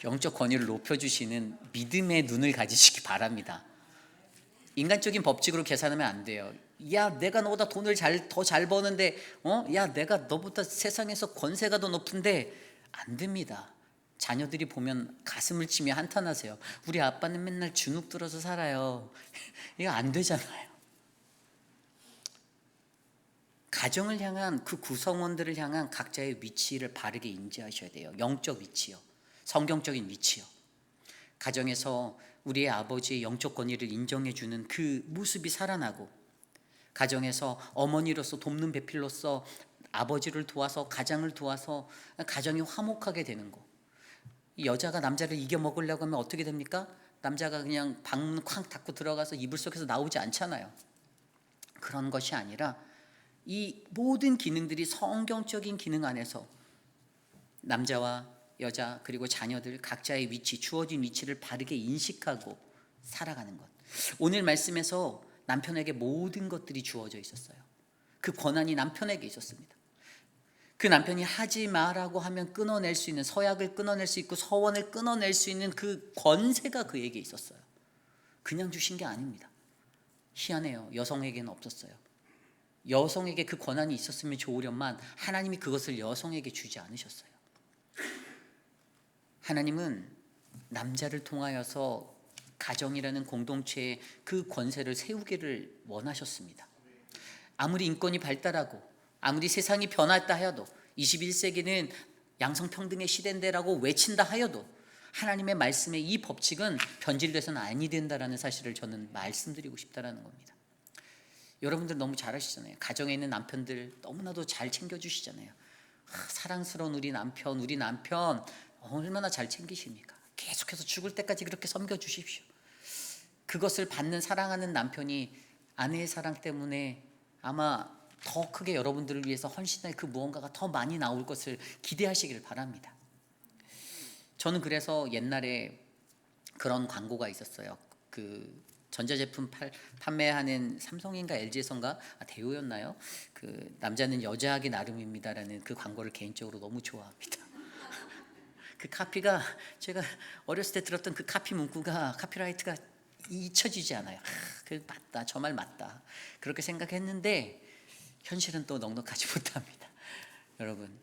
영적 권위를 높여주시는 믿음의 눈을 가지시기 바랍니다. 인간적인 법칙으로 계산하면 안 돼요. 야, 내가 너보다 돈을 더 잘 버는데, 야, 내가 너보다 세상에서 권세가 더 높은데, 안 됩니다. 자녀들이 보면 가슴을 치며 한탄하세요. 우리 아빠는 맨날 주눅 들어서 살아요. 이거 안 되잖아요. 가정을 향한 그 구성원들을 향한 각자의 위치를 바르게 인지하셔야 돼요. 영적 위치요, 성경적인 위치요. 가정에서 우리의 아버지의 영적 권위를 인정해주는 그 모습이 살아나고 가정에서 어머니로서 돕는 배필로서 아버지를 도와서 가장을 도와서 가정이 화목하게 되는 거. 여자가 남자를 이겨먹으려고 하면 어떻게 됩니까? 남자가 그냥 방문 쾅 닫고 들어가서 이불 속에서 나오지 않잖아요. 그런 것이 아니라 이 모든 기능들이 성경적인 기능 안에서 남자와 여자 그리고 자녀들 각자의 위치, 주어진 위치를 바르게 인식하고 살아가는 것. 오늘 말씀에서 남편에게 모든 것들이 주어져 있었어요. 그 권한이 남편에게 있었습니다. 그 남편이 하지 마라고 하면 끊어낼 수 있는, 서약을 끊어낼 수 있고 서원을 끊어낼 수 있는 그 권세가 그에게 있었어요. 그냥 주신 게 아닙니다. 희한해요. 여성에게는 없었어요. 여성에게 그 권한이 있었으면 좋으련만 하나님이 그것을 여성에게 주지 않으셨어요. 하나님은 남자를 통하여서 가정이라는 공동체에 그 권세를 세우기를 원하셨습니다. 아무리 인권이 발달하고 아무리 세상이 변했다 하여도 21세기는 양성평등의 시대인데라고 외친다 하여도 하나님의 말씀의 이 법칙은 변질돼서는 아니 된다라는 사실을 저는 말씀드리고 싶다라는 겁니다. 여러분들 너무 잘 아시잖아요. 가정에 있는 남편들 너무나도 잘 챙겨주시잖아요. 사랑스러운 우리 남편 얼마나 잘 챙기십니까? 계속해서 죽을 때까지 그렇게 섬겨주십시오. 그것을 받는 사랑하는 남편이 아내의 사랑 때문에 아마 더 크게 여러분들을 위해서 헌신할 그 무언가가 더 많이 나올 것을 기대하시길 바랍니다. 저는 그래서 옛날에 그런 광고가 있었어요. 그 전자제품 판매하는 삼성인가 LG에선가 대우였나요? 그 남자는 여자하기 나름입니다라는 그 광고를 개인적으로 너무 좋아합니다. 그 카피가 제가 어렸을 때 들었던 그 카피 문구가 카피라이트가 잊혀지지 않아요. 그 맞다, 저 말 맞다 그렇게 생각했는데 현실은 또 넉넉하지 못합니다. 여러분,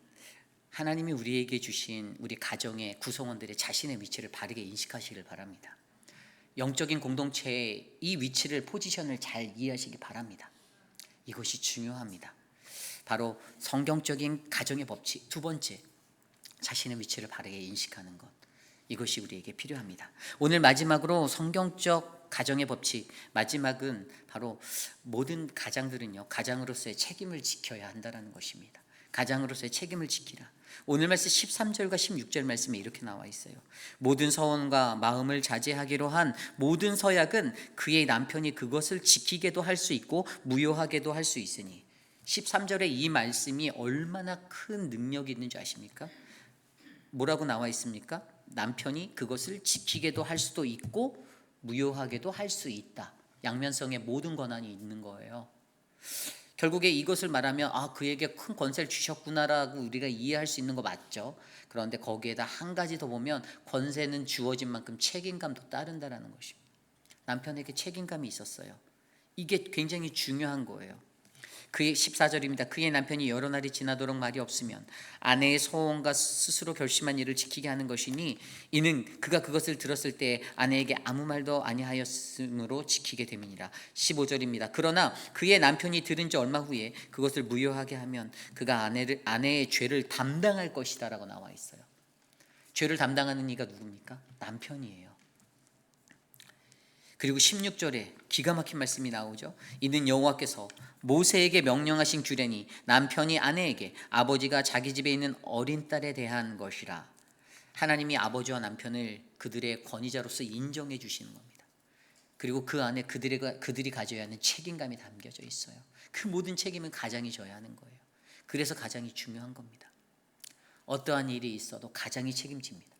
하나님이 우리에게 주신 우리 가정의 구성원들의 자신의 위치를 바르게 인식하시길 바랍니다. 영적인 공동체의 이 위치를 포지션을 잘 이해하시기 바랍니다. 이것이 중요합니다. 바로 성경적인 가정의 법칙 두 번째, 자신의 위치를 바르게 인식하는 것, 이것이 우리에게 필요합니다. 오늘 마지막으로 성경적 가정의 법칙 마지막은 바로 모든 가장들은요 가장으로서의 책임을 지켜야 한다는 것입니다. 가장으로서의 책임을 지키라. 오늘 말씀 13절과 16절 말씀에 이렇게 나와 있어요. 모든 서원과 마음을 자제하기로 한 모든 서약은 그의 남편이 그것을 지키게도 할 수 있고 무효하게도 할 수 있으니. 13절의 이 말씀이 얼마나 큰 능력이 있는 줄 아십니까? 뭐라고 나와 있습니까? 남편이 그것을 지키게도 할 수도 있고 무효하게도 할 수 있다. 양면성의 모든 권한이 있는 거예요. 결국에 이것을 말하면 그에게 큰 권세를 주셨구나라고 우리가 이해할 수 있는 거 맞죠. 그런데 거기에다 한 가지 더 보면 권세는 주어진 만큼 책임감도 따른다라는 것입니다. 남편에게 책임감이 있었어요. 이게 굉장히 중요한 거예요. 그의 14절입니다. 그의 남편이 여러 날이 지나도록 말이 없으면 아내의 소원과 스스로 결심한 일을 지키게 하는 것이니 이는 그가 그것을 들었을 때 아내에게 아무 말도 아니하였으므로 지키게 됨이니라. 15절입니다. 그러나 그의 남편이 들은 지 얼마 후에 그것을 무효하게 하면 그가 아내의 죄를 담당할 것이다 라고 나와 있어요. 죄를 담당하는 이가 누굽니까? 남편이에요. 그리고 16절에 기가 막힌 말씀이 나오죠. 이는 여호와께서 모세에게 명령하신 규례니 남편이 아내에게 아버지가 자기 집에 있는 어린 딸에 대한 것이라. 하나님이 아버지와 남편을 그들의 권위자로서 인정해 주시는 겁니다. 그리고 그 안에 그들이 가져야 하는 책임감이 담겨져 있어요. 그 모든 책임은 가장이 져야 하는 거예요. 그래서 가장이 중요한 겁니다. 어떠한 일이 있어도 가장이 책임집니다.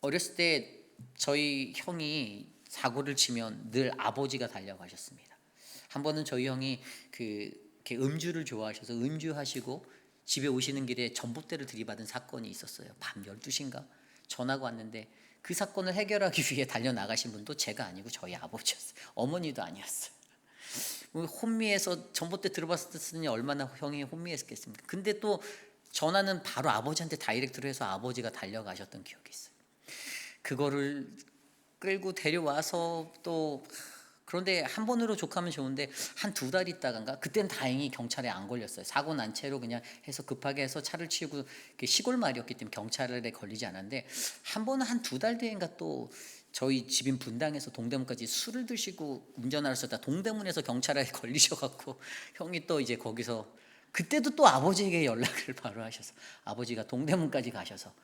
어렸을 때 저희 형이 사고를 치면 늘 아버지가 달려가셨습니다. 한 번은 저희 형이 이렇게 음주를 좋아하셔서 음주하시고 집에 오시는 길에 전봇대를 들이받은 사건이 있었어요. 밤 12시인가 전화가 왔는데 그 사건을 해결하기 위해 달려나가신 분도 제가 아니고 저희 아버지였어요. 어머니도 아니었어요. 혼미해서 전봇대 들어봤으니 얼마나 형이 혼미했겠습니까? 근데 또 전화는 바로 아버지한테 다이렉트로 해서 아버지가 달려가셨던 기억이 있어요. 그거를 끌고 데려와서 또 그런데 한 번으로 족하면 좋은데 한 2달 있다간가 그때는 다행히 경찰에 안 걸렸어요. 사고 난 채로 그냥 해서 급하게 해서 차를 치우고 시골 말이었기 때문에 경찰에 걸리지 않았는데 한 번은 한 2달 뒤인가 또 저희 집인 분당에서 동대문까지 술을 드시고 운전하셨다 동대문에서 경찰에 걸리셔갖고 형이 또 이제 거기서 그때도 또 아버지에게 연락을 바로 하셔서 아버지가 동대문까지 가셔서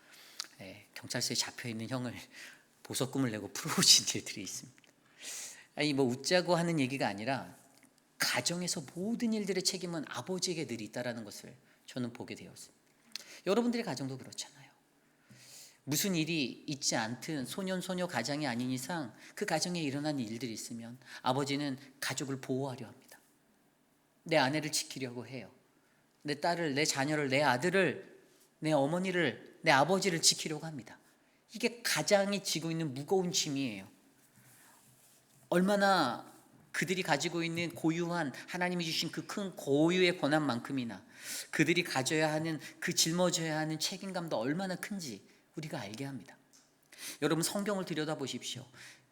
경찰서에 잡혀있는 형을 보석금을 내고 풀어오신 일들이 있습니다. 아니 웃자고 하는 얘기가 아니라 가정에서 모든 일들의 책임은 아버지에게 늘 있다라는 것을 저는 보게 되었습니다. 여러분들의 가정도 그렇잖아요. 무슨 일이 있지 않든 소년 소녀 가장이 아닌 이상 그 가정에 일어난 일들이 있으면 아버지는 가족을 보호하려 합니다. 내 아내를 지키려고 해요. 내 딸을, 내 자녀를, 내 아들을, 내 어머니를, 내 아버지를 지키려고 합니다. 이게 가장이 지고 있는 무거운 짐이에요. 얼마나 그들이 가지고 있는 고유한 하나님이 주신 그 큰 고유의 권한만큼이나 그들이 가져야 하는 그 짊어져야 하는 책임감도 얼마나 큰지 우리가 알게 합니다. 여러분 성경을 들여다보십시오.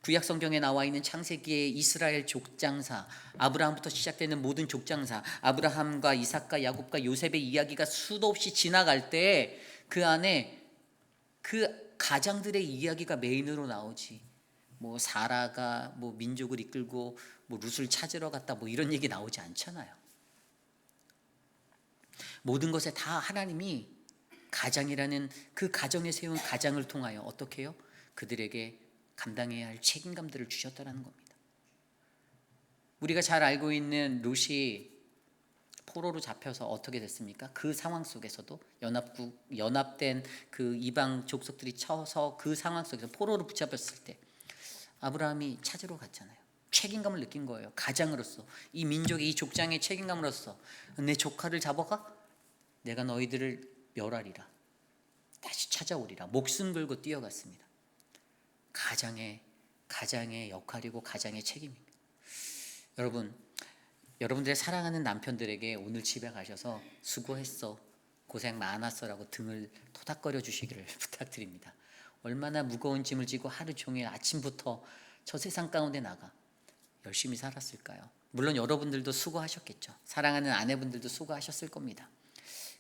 구약 성경에 나와 있는 창세기의 이스라엘 족장사, 아브라함부터 시작되는 모든 족장사, 아브라함과 이삭과 야곱과 요셉의 이야기가 수도 없이 지나갈 때 그 안에 그 가장들의 이야기가 메인으로 나오지. 뭐 사라가 뭐 민족을 이끌고 뭐 룻을 찾으러 갔다 뭐 이런 얘기 나오지 않잖아요. 모든 것에 다 하나님이 가장이라는 그 가정에 세운 가장을 통하여 어떻게 해요? 그들에게 감당해야 할 책임감들을 주셨다는 겁니다. 우리가 잘 알고 있는 룻이 포로로 잡혀서 어떻게 됐습니까? 그 상황 속에서도 연합된 그 이방 족속들이 쳐서 그 상황 속에서 포로로 붙잡혔을 때 아브라함이 찾으러 갔잖아요. 책임감을 느낀 거예요. 가장으로서, 이 민족의 이 족장의 책임감으로서 내 조카를 잡아가 내가 너희들을 멸하리라, 다시 찾아오리라. 목숨 걸고 뛰어갔습니다. 가장의 역할이고 가장의 책임입니다. 여러분들의 사랑하는 남편들에게 오늘 집에 가셔서 수고했어, 고생 많았어라고 등을 토닥거려 주시기를 부탁드립니다. 얼마나 무거운 짐을 지고 하루 종일 아침부터 저 세상 가운데 나가 열심히 살았을까요? 물론 여러분들도 수고하셨겠죠. 사랑하는 아내분들도 수고하셨을 겁니다.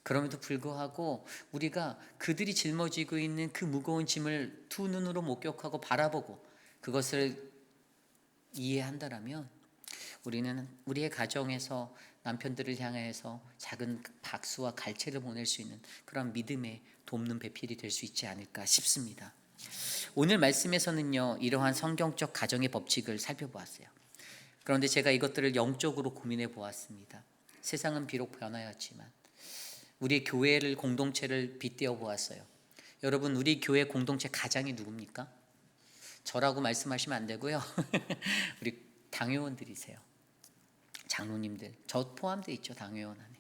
그럼에도 불구하고 우리가 그들이 짊어지고 있는 그 무거운 짐을 두 눈으로 목격하고 바라보고 그것을 이해한다라면 우리는 우리의 가정에서 남편들을 향해서 작은 박수와 갈채를 보낼 수 있는 그런 믿음의 돕는 배필이 될 수 있지 않을까 싶습니다. 오늘 말씀에서는요, 이러한 성경적 가정의 법칙을 살펴보았어요. 그런데 제가 이것들을 영적으로 고민해 보았습니다. 세상은 비록 변하였지만 우리 교회를 공동체를 빗대어 보았어요. 여러분, 우리 교회 공동체 가장이 누굽니까? 저라고 말씀하시면 안 되고요. 우리 당회원들이세요. 장로님들, 저 포함되어 있죠, 당회원 안에.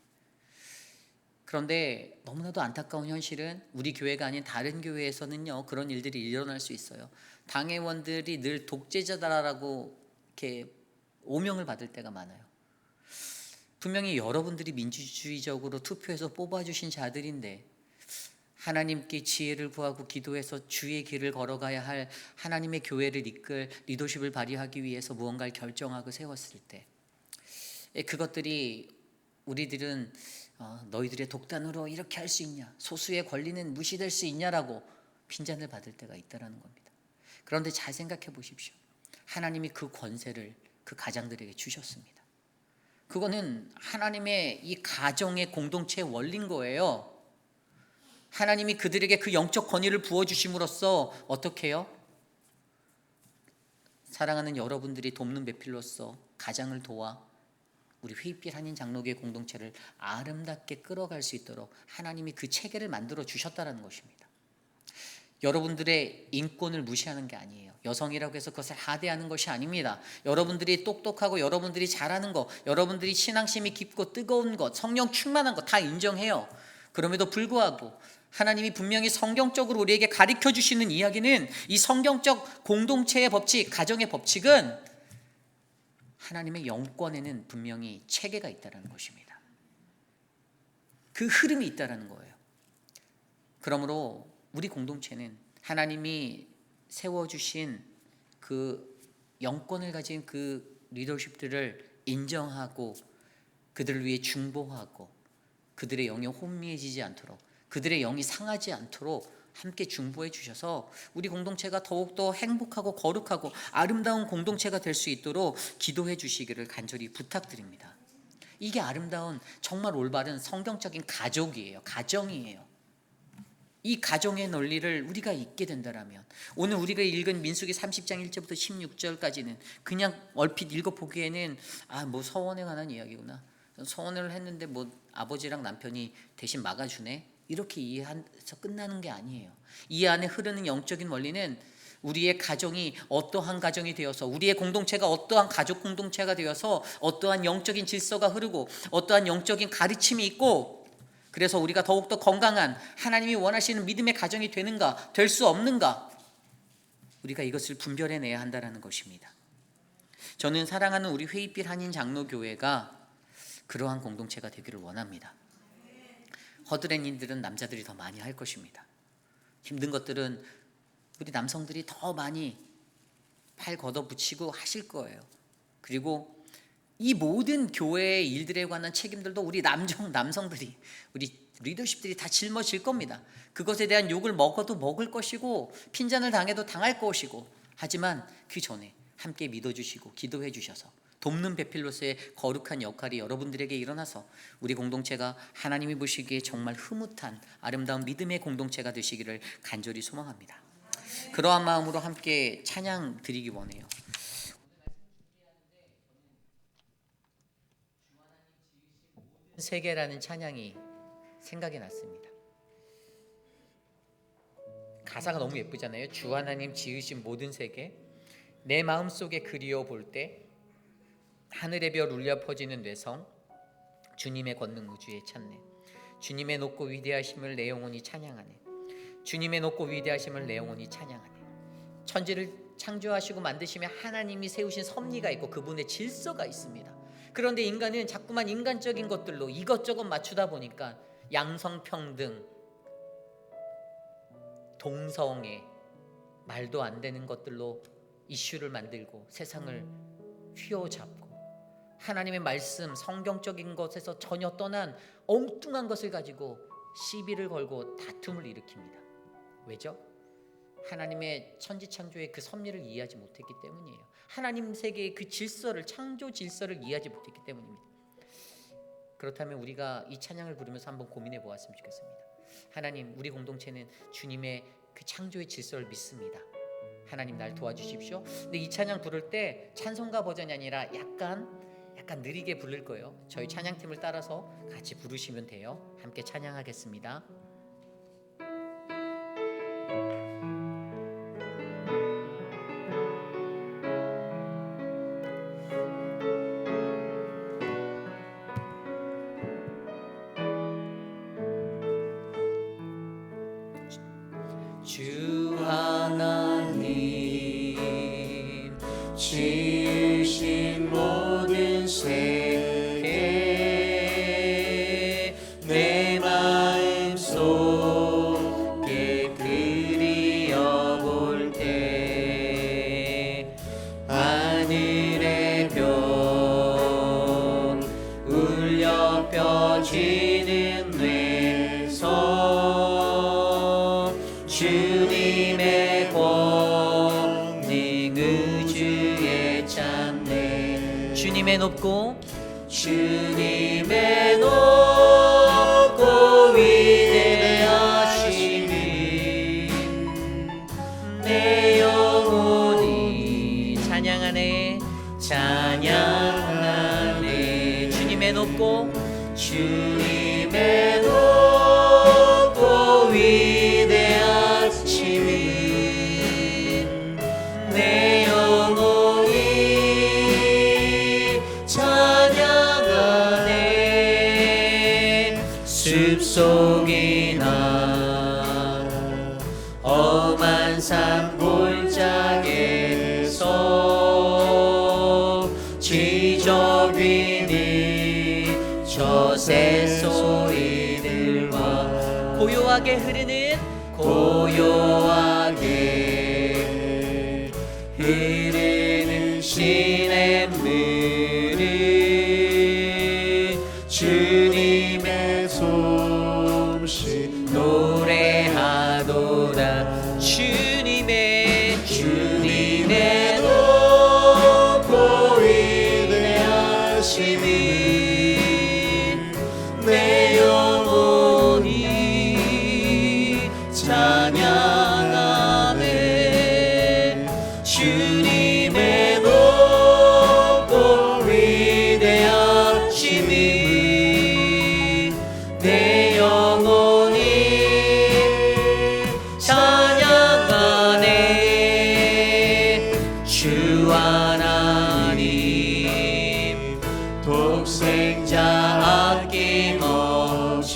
그런데 너무나도 안타까운 현실은 우리 교회가 아닌 다른 교회에서는요, 그런 일들이 일어날 수 있어요. 당회원들이 늘 독재자다라고 이렇게 오명을 받을 때가 많아요. 분명히 여러분들이 민주주의적으로 투표해서 뽑아주신 자들인데 하나님께 지혜를 구하고 기도해서 주의 길을 걸어가야 할 하나님의 교회를 이끌 리더십을 발휘하기 위해서 무언가를 결정하고 세웠을 때 그것들이 우리들은 너희들의 독단으로 이렇게 할 수 있냐, 소수의 권리는 무시될 수 있냐라고 핀잔을 받을 때가 있다는 겁니다. 그런데 잘 생각해 보십시오. 하나님이 그 권세를 그 가장들에게 주셨습니다. 그거는 하나님의 이 가정의 공동체의 원리인 거예요. 하나님이 그들에게 그 영적 권위를 부어주심으로써 어떻게 해요? 사랑하는 여러분들이 돕는 배필로서 가장을 도와 우리 회의빛 한인 장로교회 공동체를 아름답게 끌어갈 수 있도록 하나님이 그 체계를 만들어 주셨다는 것입니다. 여러분들의 인권을 무시하는 게 아니에요. 여성이라고 해서 그것을 하대하는 것이 아닙니다. 여러분들이 똑똑하고 여러분들이 잘하는 것, 여러분들이 신앙심이 깊고 뜨거운 것, 성령 충만한 것 다 인정해요. 그럼에도 불구하고 하나님이 분명히 성경적으로 우리에게 가르쳐 주시는 이야기는 이 성경적 공동체의 법칙, 가정의 법칙은 하나님의 영권에는 분명히 체계가 있다는 것입니다. 그 흐름이 있다는 거예요. 그러므로 우리 공동체는 하나님이 세워주신 그 영권을 가진 그 리더십들을 인정하고 그들을 위해 중보하고 그들의 영이 혼미해지지 않도록, 그들의 영이 상하지 않도록 함께 중보해 주셔서 우리 공동체가 더욱더 행복하고 거룩하고 아름다운 공동체가 될 수 있도록 기도해 주시기를 간절히 부탁드립니다. 이게 아름다운 정말 올바른 성경적인 가족이에요. 가정이에요. 이 가정의 논리를 우리가 잊게 된다면 오늘 우리가 읽은 민수기 30장 1절부터 16절까지는 그냥 얼핏 읽어보기에는 뭐 서원에 관한 이야기구나, 서원을 했는데 뭐 아버지랑 남편이 대신 막아주네, 이렇게 이해해서 끝나는 게 아니에요. 이 안에 흐르는 영적인 원리는 우리의 가정이 어떠한 가정이 되어서, 우리의 공동체가 어떠한 가족 공동체가 되어서 어떠한 영적인 질서가 흐르고 어떠한 영적인 가르침이 있고, 그래서 우리가 더욱더 건강한 하나님이 원하시는 믿음의 가정이 되는가, 될 수 없는가, 우리가 이것을 분별해내야 한다는 것입니다. 저는 사랑하는 우리 회의빛 한인 장로교회가 그러한 공동체가 되기를 원합니다. 허드렛 일들은 남자들이 더 많이 할 것입니다. 힘든 것들은 우리 남성들이 더 많이 팔 걷어붙이고 하실 거예요. 그리고 이 모든 교회의 일들에 관한 책임들도 우리 남성들이, 우리 리더십들이 다 짊어질 겁니다. 그것에 대한 욕을 먹어도 먹을 것이고 핀잔을 당해도 당할 것이고, 하지만 그 전에 함께 믿어주시고 기도해 주셔서 돕는 배필로서의 거룩한 역할이 여러분들에게 일어나서 우리 공동체가 하나님이 보시기에 정말 흐뭇한 아름다운 믿음의 공동체가 되시기를 간절히 소망합니다. 그러한 마음으로 함께 찬양 드리기 원해요. 세계라는 찬양이 생각이 났습니다. 가사가 너무 예쁘잖아요. 주 하나님 지으신 모든 세계, 내 마음속에 그리워 볼 때 하늘의 별 울려 퍼지는 뇌성, 주님의 권능 우주에 찾네. 주님의 높고 위대하심을 내 영혼이 찬양하네. 주님의 높고 위대하심을 내 영혼이 찬양하네. 천지를 창조하시고 만드시며 하나님이 세우신 섭리가 있고 그분의 질서가 있습니다. 그런데 인간은 자꾸만 인간적인 것들로 이것저것 맞추다 보니까 양성평등, 동성애, 말도 안 되는 것들로 이슈를 만들고 세상을 휘어잡고 하나님의 말씀, 성경적인 것에서 전혀 떠난 엉뚱한 것을 가지고 시비를 걸고 다툼을 일으킵니다. 왜죠? 하나님의 천지창조의 그 섭리를 이해하지 못했기 때문이에요. 하나님 세계의 그 질서를, 창조 질서를 이해하지 못했기 때문입니다. 그렇다면 우리가 이 찬양을 부르면서 한번 고민해 보았으면 좋겠습니다. 하나님, 우리 공동체는 주님의 그 창조의 질서를 믿습니다. 하나님, 날 도와주십시오. 근데 이 찬양 부를 때 찬송가 버전이 아니라 약간 느리게 부를 거예요. 저희 찬양팀을 따라서 같이 부르시면 돼요. 함께 찬양하겠습니다. 주 하나님 지으신 모든 세계, 내 마음속에 그리워 볼 때 하늘의 별 울려 펴지는 뇌성, 주님의 권능 우주에 찾네. 주님의 높고 위대하심을 내 영혼이 찬양하네. 주님의 높고 위대하심을 내 영혼이 찬양하네. 숲속이나 험한 산 골짜기에서 지적 위니 저 새소리들과 고요하게 흐르는 시냇물을 주님의 솜씨 노래하도다. 주님의 높고 위대하심을 내 영혼이 찬양하네. 주님의 높고 위대하심을 내 영혼이 찬양하네. 주 하나님 독생자 아낌없이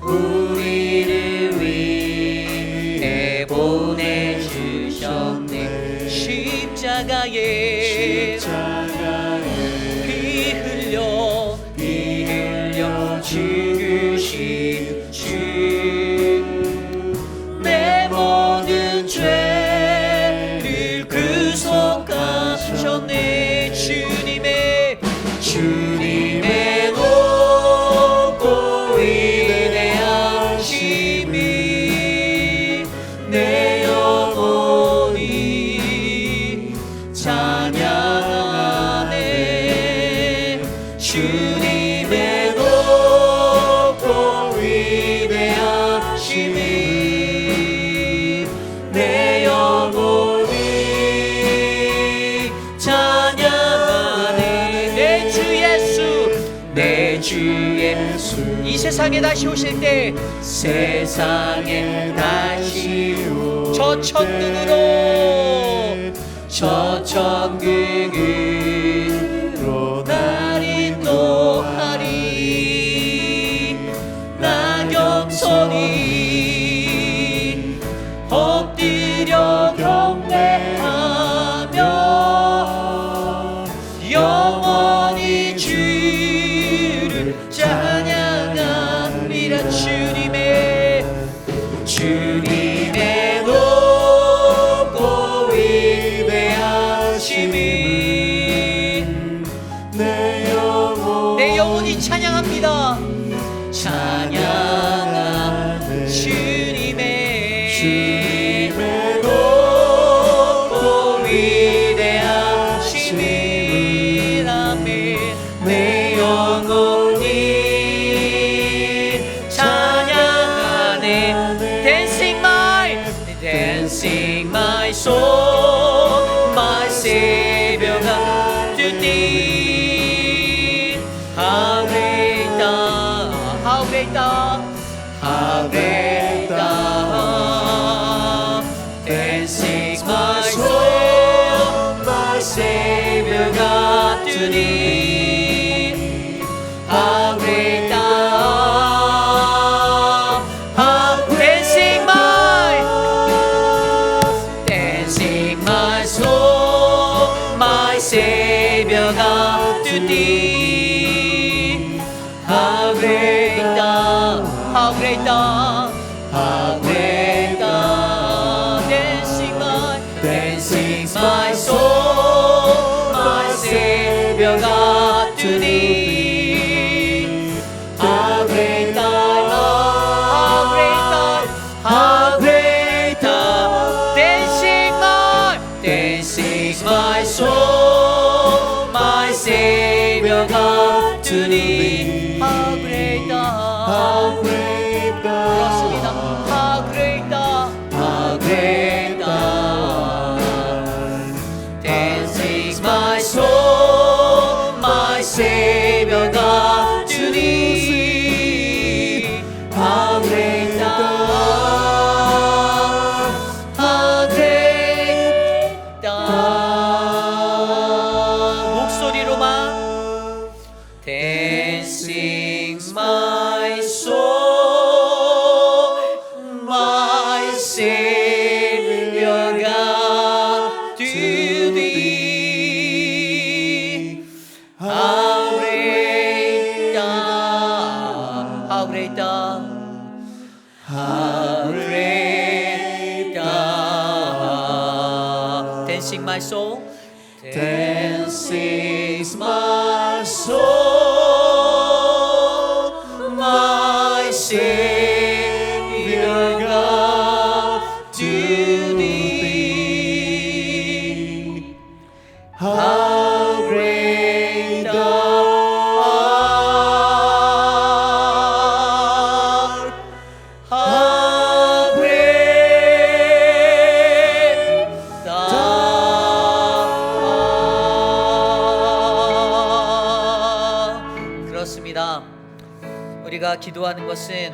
우리를 위해 보내주셨네. 십자가에 피 흘려 죽으신 주, 내 모든 죄를 구속하셨네. 세상에 다시 오실 때 세상에 다시 저 천국으로 저 천국으로 날 인도하리. 나 겸손히 엎드려 경배하며 영원히 주를 찬양합니다. 주님의 높고 위대하심이 내 영혼이 찬양합니다. 찬양합니다. 주님의 높고 위대하심이 내 영혼이 찬양하네. Dancing my soul, my Savior God to thee. How great thou, how great thou, how great thou. Dancing my soul, my Savior God to thee. How great thou, how dancing my soul, my Savior God to thee. How great thou, how great thou, how great thou. Dancing my soul, my Savior God to thee. How great thou, how great thou, how great thou. Dancing my soul, my Savior God to thee. How great thou, how great thou. 그렇습니다. How great thou, how great thou. Dancing my soul, my Savior God to thee. How great thou, how great thou. 목소리로만 Dancing my soul, my Savior God to thee. How great thou, how great thou, how great thou. Dancing my soul, dancing my soul, my Savior God to thee. How great thou art, how great thou art. 그렇습니다. 우리가 기도하는 것은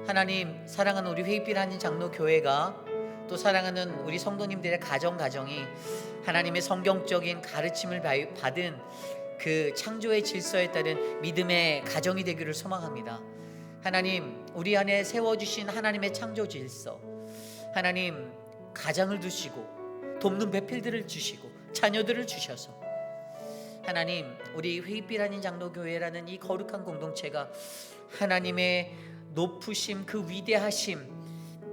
하나님, 사랑하는 우리 회의빛 한인 장로교회가 또 사랑하는 우리 성도님들의 가정이 하나님의 성경적인 가르침을 받은 그 창조의 질서에 따른 믿음의 가정이 되기를 소망합니다. 하나님, 우리 안에 세워주신 하나님의 창조 질서, 하나님 가장을 두시고 돕는 배필들을 주시고 자녀들을 주셔서 하나님, 우리 회의빛 한인 장로교회라는 이 거룩한 공동체가 하나님의 높으심, 그 위대하심,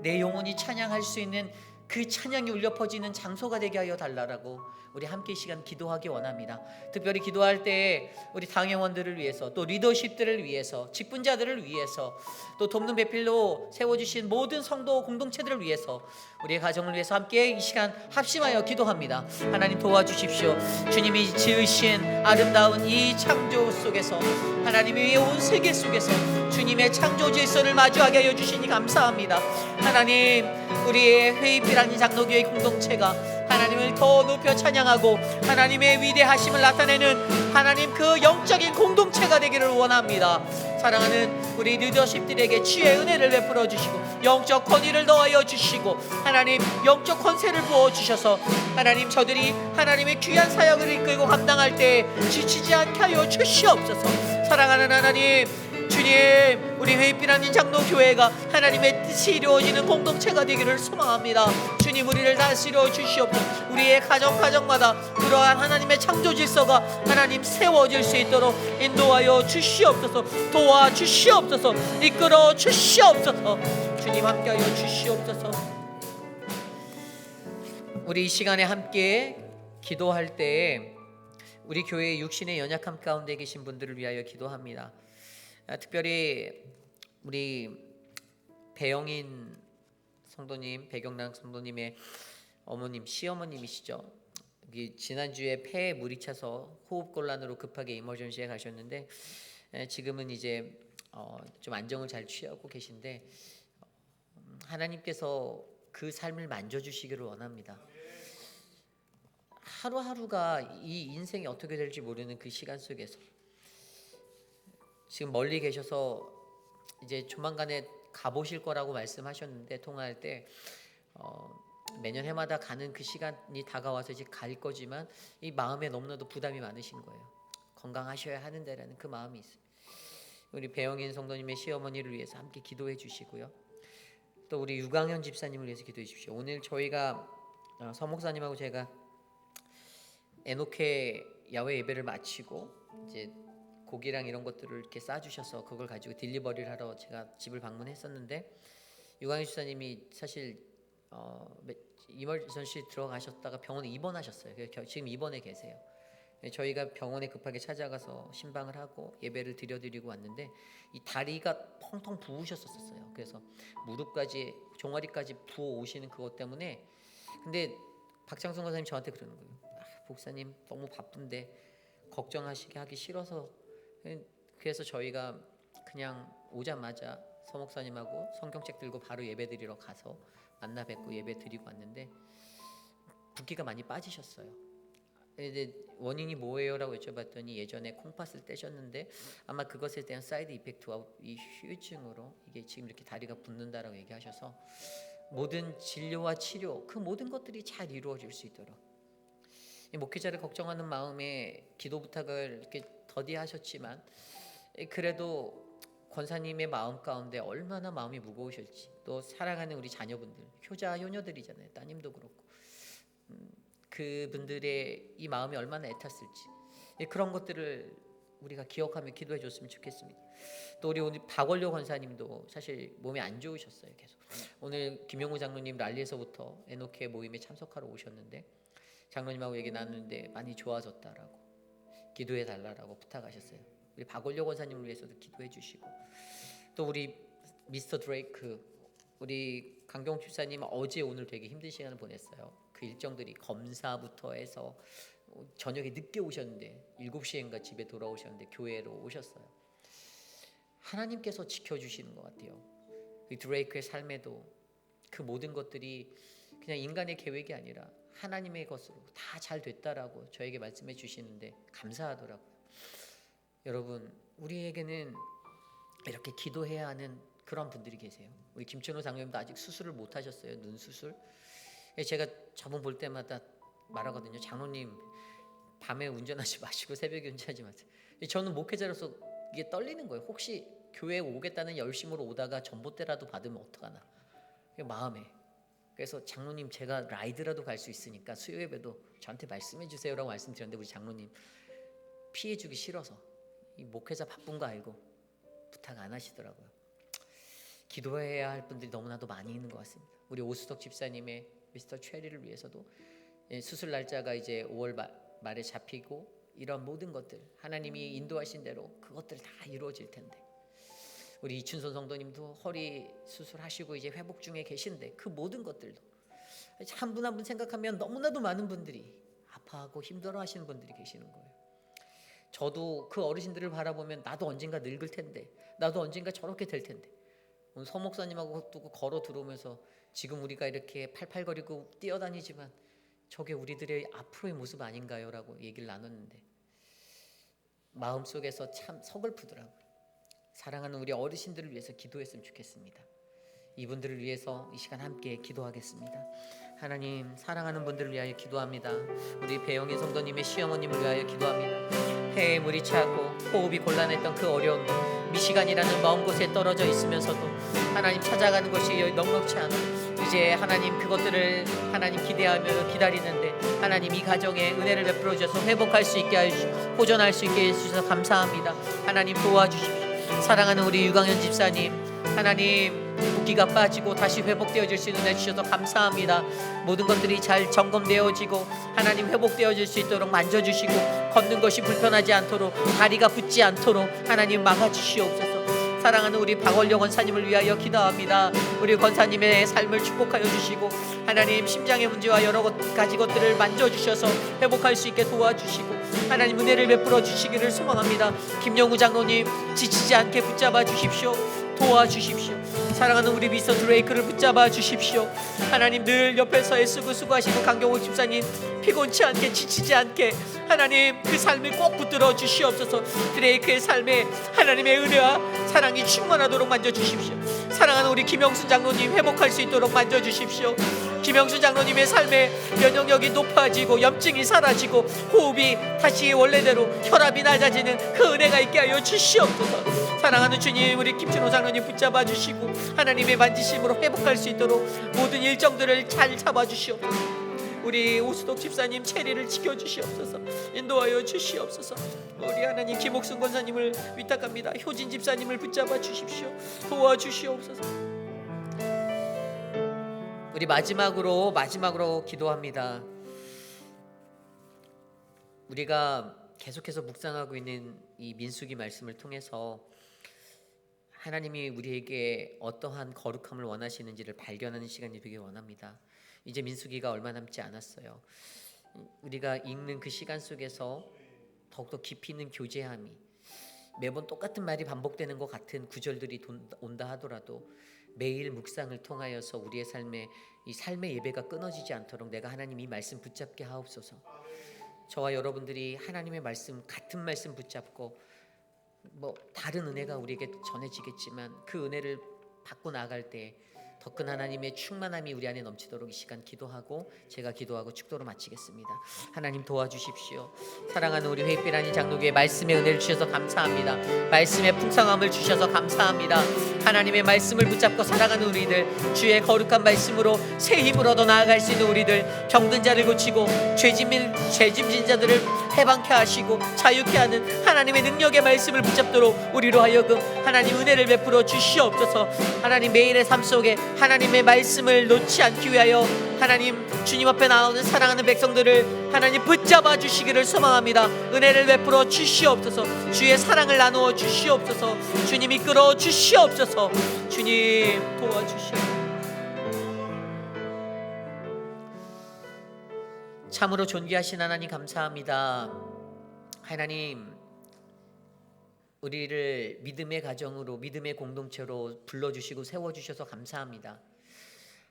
내 영혼이 찬양할 수 있는 그 찬양이 울려 퍼지는 장소가 되게 하여 달라라고 우리 함께 이 시간 기도하기 원합니다. 특별히 기도할 때 우리 당회원들을 위해서, 또 리더십들을 위해서, 직분자들을 위해서, 또 돕는 배필로 세워주신 모든 성도 공동체들을 위해서, 우리의 가정을 위해서 함께 이 시간 합심하여 기도합니다. 하나님 도와주십시오. 주님이 지으신 아름다운 이 창조 속에서, 하나님의 온 세계 속에서 주님의 창조 질서를 마주하게 하여 주시니 감사합니다. 하나님, 우리의 회의빛 한인 장로교회 공동체가 하나님을 더 높여 찬양하고 하나님의 위대하심을 나타내는 하나님 그 영적인 공동체가 되기를 원합니다. 사랑하는 우리 리더십들에게 지혜의 은혜를 베풀어 주시고 영적 권위를 더하여 주시고 하나님 영적 권세를 부어 주셔서 하나님 저들이 하나님의 귀한 사역을 이끌고 감당할 때 지치지 않게 하여 주시옵소서. 사랑하는 하나님, 주님, 우리 회빛나는 장로교회가 하나님의 뜻이 이루어지는 공동체가 되기를 소망합니다. 주님, 우리를 다스려 주시옵소서. 우리의 가정마다 그러한 하나님의 창조 질서가 하나님 세워질 수 있도록 인도하여 주시옵소서. 도와 주시옵소서. 이끌어 주시옵소서. 주님, 함께하여 주시옵소서. 우리 이 시간에 함께 기도할 때 우리 교회의 육신의 연약함 가운데 계신 분들을 위하여 기도합니다. 특별히 우리 배영인 성도님, 배경랑 성도님의 어머님, 시어머님이시죠. 지난주에 폐에 물이 차서 호흡곤란으로 급하게 이머전시에 가셨는데 지금은 이제 좀 안정을 잘 취하고 계신데 하나님께서 그 삶을 만져주시기를 원합니다. 하루하루가 이 인생이 어떻게 될지 모르는 그 시간 속에서 지금 멀리 계셔서 이제 조만간에 가보실 거라고 말씀하셨는데 통화할 때 매년 해마다 가는 그 시간이 다가와서 이제 갈 거지만 이 마음에 너무나도 부담이 많으신 거예요. 건강하셔야 하는데라는 그 마음이 있어요. 우리 배영인 성도님의 시어머니를 위해서 함께 기도해 주시고요. 또 우리 유강현 집사님을 위해서 기도해 주십시오. 오늘 저희가 서 목사님하고 제가 에노케 야외 예배를 마치고 이제 고기랑 이런 것들을 이렇게 싸주셔서 그걸 가지고 딜리버리를 하러 제가 집을 방문했었는데 유강현 집사님이 사실 이머전시 들어가셨다가 병원에 입원하셨어요. 지금 입원해 계세요. 저희가 병원에 급하게 찾아가서 신방을 하고 예배를 드리고 왔는데 이 다리가 펑텅 부으셨었어요. 그래서 무릎까지 종아리까지 부어 오시는 그것 때문에 근데 박창순 권사님 저한테 그러는 거예요. 목사님 너무 바쁜데 걱정하시게 하기 싫어서 그래서 저희가 그냥 오자마자 서 목사님하고 성경책 들고 바로 예배 드리러 가서 만나 뵙고 예배 드리고 왔는데 붓기가 많이 빠지셨어요. 근데 원인이 뭐예요라고 여쭤봤더니 예전에 콩팥을 떼셨는데 아마 그것에 대한 사이드 이펙트와 이 후유증으로 이게 지금 이렇게 다리가 붓는다라고 얘기하셔서 모든 진료와 치료 그 모든 것들이 잘 이루어질 수 있도록 목회자를 걱정하는 마음에 기도 부탁을 이렇게 더디하셨지만 그래도 권사님의 마음 가운데 얼마나 마음이 무거우실지 또 사랑하는 우리 자녀분들 효자 효녀들이잖아요. 따님도 그렇고 그분들의 이 마음이 얼마나 애탔을지 그런 것들을 우리가 기억하며 기도해 줬으면 좋겠습니다. 또 우리 오늘 박원료 권사님도 사실 몸이 안 좋으셨어요. 계속 오늘 김용우 장로님 랄리에서부터 에노케 모임에 참석하러 오셨는데 장로님하고 얘기 나누는데 많이 좋아졌다라고 기도해 달라라고 부탁하셨어요. 우리 박원료 권사님을 위해서도 기도해 주시고 또 우리 미스터 드레이크 우리 강경 집사님 어제 오늘 되게 힘든 시간을 보냈어요. 그 일정들이 검사부터 해서 저녁에 늦게 오셨는데 7시인가 집에 돌아오셨는데 교회로 오셨어요. 하나님께서 지켜주시는 것 같아요. 이 드레이크의 삶에도 그 모든 것들이 그냥 인간의 계획이 아니라 하나님의 것으로 다 잘 됐다라고 저에게 말씀해 주시는데 감사하더라고요. 여러분 우리에게는 이렇게 기도해야 하는 그런 분들이 계세요. 우리 김춘호 장로님도 아직 수술을 못 하셨어요. 눈 수술. 제가 저분 볼 때마다 말하거든요. 장로님 밤에 운전하지 마시고 새벽에 운전하지 마세요. 저는 목회자로서 이게 떨리는 거예요. 혹시 교회에 오겠다는 열심으로 오다가 전봇대라도 받으면 어떡하나 마음에. 그래서 장로님 제가 라이드라도 갈 수 있으니까 수요 예배도 저한테 말씀해 주세요라고 말씀드렸는데 우리 장로님 피해 주기 싫어서 이 목회자 바쁜 거 알고 부탁 안 하시더라고요. 기도해야 할 분들이 너무나도 많이 있는 것 같습니다. 우리 오수덕 집사님의 미스터 체리를 위해서도 수술 날짜가 이제 5월 말에 잡히고 이런 모든 것들 하나님이 인도하신 대로 그것들 다 이루어질 텐데 우리 이춘선 성도님도 허리 수술하시고 이제 회복 중에 계신데 그 모든 것들도 한 분 한 분 생각하면 너무나도 많은 분들이 아파하고 힘들어하시는 분들이 계시는 거예요. 저도 그 어르신들을 바라보면 나도 언젠가 늙을 텐데 나도 언젠가 저렇게 될 텐데 오늘 서 목사님하고 걸어 들어오면서 지금 우리가 이렇게 팔팔거리고 뛰어다니지만 저게 우리들의 앞으로의 모습 아닌가요? 라고 얘기를 나눴는데 마음속에서 참 서글프더라고요. 사랑하는 우리 어르신들을 위해서 기도했으면 좋겠습니다. 이분들을 위해서 이 시간 함께 기도하겠습니다. 하나님, 사랑하는 분들을 위하여 기도합니다. 우리 배영희 성도님의 시어머님을 위하여 기도합니다. 폐에 물이 차고 호흡이 곤란했던 그 어려움, 미시간이라는 먼 곳에 떨어져 있으면서도 하나님 찾아가는 것이 넉넉치 않아 이제 하나님 그것들을 하나님 기대하며 기다리는데 하나님 이 가정에 은혜를 베풀어 주셔서 회복할 수 있게 하여 주시고 호전할 수 있게 해주셔서 감사합니다. 하나님 도와주십시오. 사랑하는 우리 유강현 집사님, 하나님 붓기가 빠지고 다시 회복되어질 수 있는 은혜 주셔서 감사합니다. 모든 것들이 잘 점검되어지고 하나님 회복되어질 수 있도록 만져주시고 걷는 것이 불편하지 않도록 다리가 붓지 않도록 하나님 막아주시옵소서. 사랑하는 우리 박원령 권사님을 위하여 기도합니다. 우리 권사님의 삶을 축복하여 주시고 하나님 심장의 문제와 여러 가지 것들을 만져주셔서 회복할 수 있게 도와주시고 하나님 은혜를 베풀어 주시기를 소망합니다. 김영우 장로님 지치지 않게 붙잡아 주십시오. 도와주십시오. 사랑하는 우리 미스터 드레이크를 붙잡아 주십시오. 하나님 늘 옆에서 애쓰고 수고하시는 강경호 집사님 피곤치 않게 지치지 않게 하나님 그 삶을 꼭 붙들어 주시옵소서. 드레이크의 삶에 하나님의 은혜와 사랑이 충만하도록 만져주십시오. 사랑하는 우리 김영순 장로님 회복할 수 있도록 만져주십시오. 김영순 장로님의 삶에 면역력이 높아지고 염증이 사라지고 호흡이 다시 원래대로 혈압이 낮아지는 그 은혜가 있게 하여 주시옵소서. 사랑하는 주님, 우리 김준호 장로님 붙잡아 주시고 하나님의 만지심으로 회복할 수 있도록 모든 일정들을 잘 잡아주시옵소서. 우리 오수덕 집사님 체리를 지켜주시옵소서. 인도하여 주시옵소서. 우리 하나님 김옥순 권사님을 위탁합니다. 효진 집사님을 붙잡아 주십시오. 도와주시옵소서. 우리 마지막으로 기도합니다. 우리가 계속해서 묵상하고 있는 이 민수기 말씀을 통해서 하나님이 우리에게 어떠한 거룩함을 원하시는지를 발견하는 시간이 되길 원합니다. 이제 민수기가 얼마 남지 않았어요. 우리가 읽는 그 시간 속에서 더욱더 깊이 있는 교제함이 매번 똑같은 말이 반복되는 것 같은 구절들이 온다 하더라도 매일 묵상을 통하여서 우리의 삶에 이 삶의 예배가 끊어지지 않도록 내가 하나님 이 말씀 붙잡게 하옵소서. 저와 여러분들이 하나님의 말씀 같은 말씀 붙잡고 다른 은혜가 우리에게 전해지겠지만 그 은혜를 받고 나아갈 때 더 큰 하나님의 충만함이 우리 안에 넘치도록 이 시간 기도하고 제가 기도하고 축도로 마치겠습니다. 하나님 도와주십시오. 사랑하는 우리 회빛라니 장로교회 말씀의 은혜를 주셔서 감사합니다. 말씀의 풍성함을 주셔서 감사합니다. 하나님의 말씀을 붙잡고 살아가는 우리들, 주의 거룩한 말씀으로 새 힘을 얻어 나아갈 수 있는 우리들, 병든 자를 고치고 죄짐진 자들을 해방케 하시고 자유케 하는 하나님의 능력의 말씀을 붙잡도록 우리로 하여금 하나님 은혜를 베풀어 주시옵소서. 하나님 매일의 삶 속에 하나님의 말씀을 놓지 않기 위하여 하나님 주님 앞에 나오는 사랑하는 백성들을 하나님 붙잡아 주시기를 소망합니다. 은혜를 베풀어 주시옵소서. 주의 사랑을 나누어 주시옵소서. 주님 이끌어 주시옵소서. 주님 도와주시옵소서. 참으로 존귀하신 하나님 감사합니다. 하나님 우리를 믿음의 가정으로 믿음의 공동체로 불러주시고 세워주셔서 감사합니다.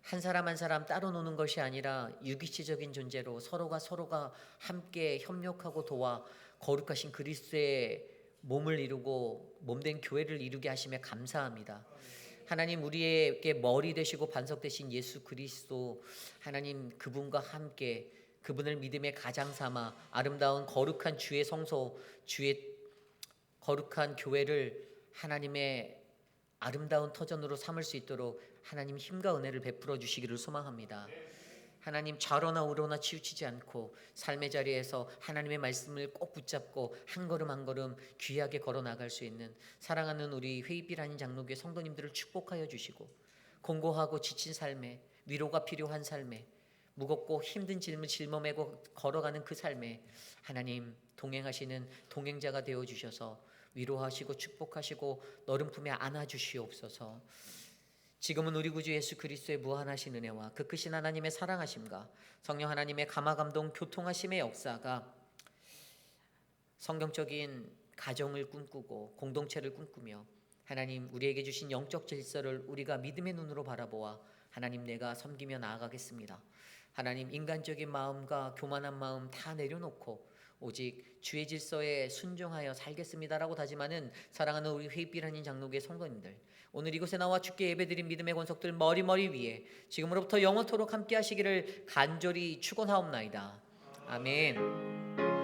한 사람 한 사람 따로 노는 것이 아니라 유기체적인 존재로 서로가 함께 협력하고 도와 거룩하신 그리스도의 몸을 이루고 몸된 교회를 이루게 하심에 감사합니다. 하나님 우리에게 머리 되시고 반석 되신 예수 그리스도 하나님 그분과 함께 그분을 믿음의 가장 삼아 아름다운 거룩한 주의 성소 주의 거룩한 교회를 하나님의 아름다운 터전으로 삼을 수 있도록 하나님 힘과 은혜를 베풀어 주시기를 소망합니다. 하나님 좌로나 우로나 치우치지 않고 삶의 자리에서 하나님의 말씀을 꼭 붙잡고 한 걸음 한 걸음 귀하게 걸어 나갈 수 있는 사랑하는 우리 회입이라는 장로교회 성도님들을 축복하여 주시고 공고하고 지친 삶에 위로가 필요한 삶에 무겁고 힘든 짐을 짊어매고 걸어가는 그 삶에 하나님 동행하시는 동행자가 되어 주셔서 위로하시고 축복하시고 너른 품에 안아주시옵소서. 지금은 우리 구주 예수 그리스도의 무한하신 은혜와 그 크신 하나님의 사랑하심과 성령 하나님의 감화감동 교통하심의 역사가 성경적인 가정을 꿈꾸고 공동체를 꿈꾸며 하나님 우리에게 주신 영적 질서를 우리가 믿음의 눈으로 바라보아 하나님 내가 섬기며 나아가겠습니다. 하나님, 인간적인 마음과 교만한 마음 다 내려놓고 오직 주의 질서에 순종하여 살겠습니다라고 다짐하는 사랑하는 우리 회빛하는 장로교회 성도님들, 오늘 이곳에 나와 주께 예배드린 믿음의 권속들 머리 위에 지금으로부터 영원토록 함께 하시기를 간절히 축원하옵나이다. 아멘.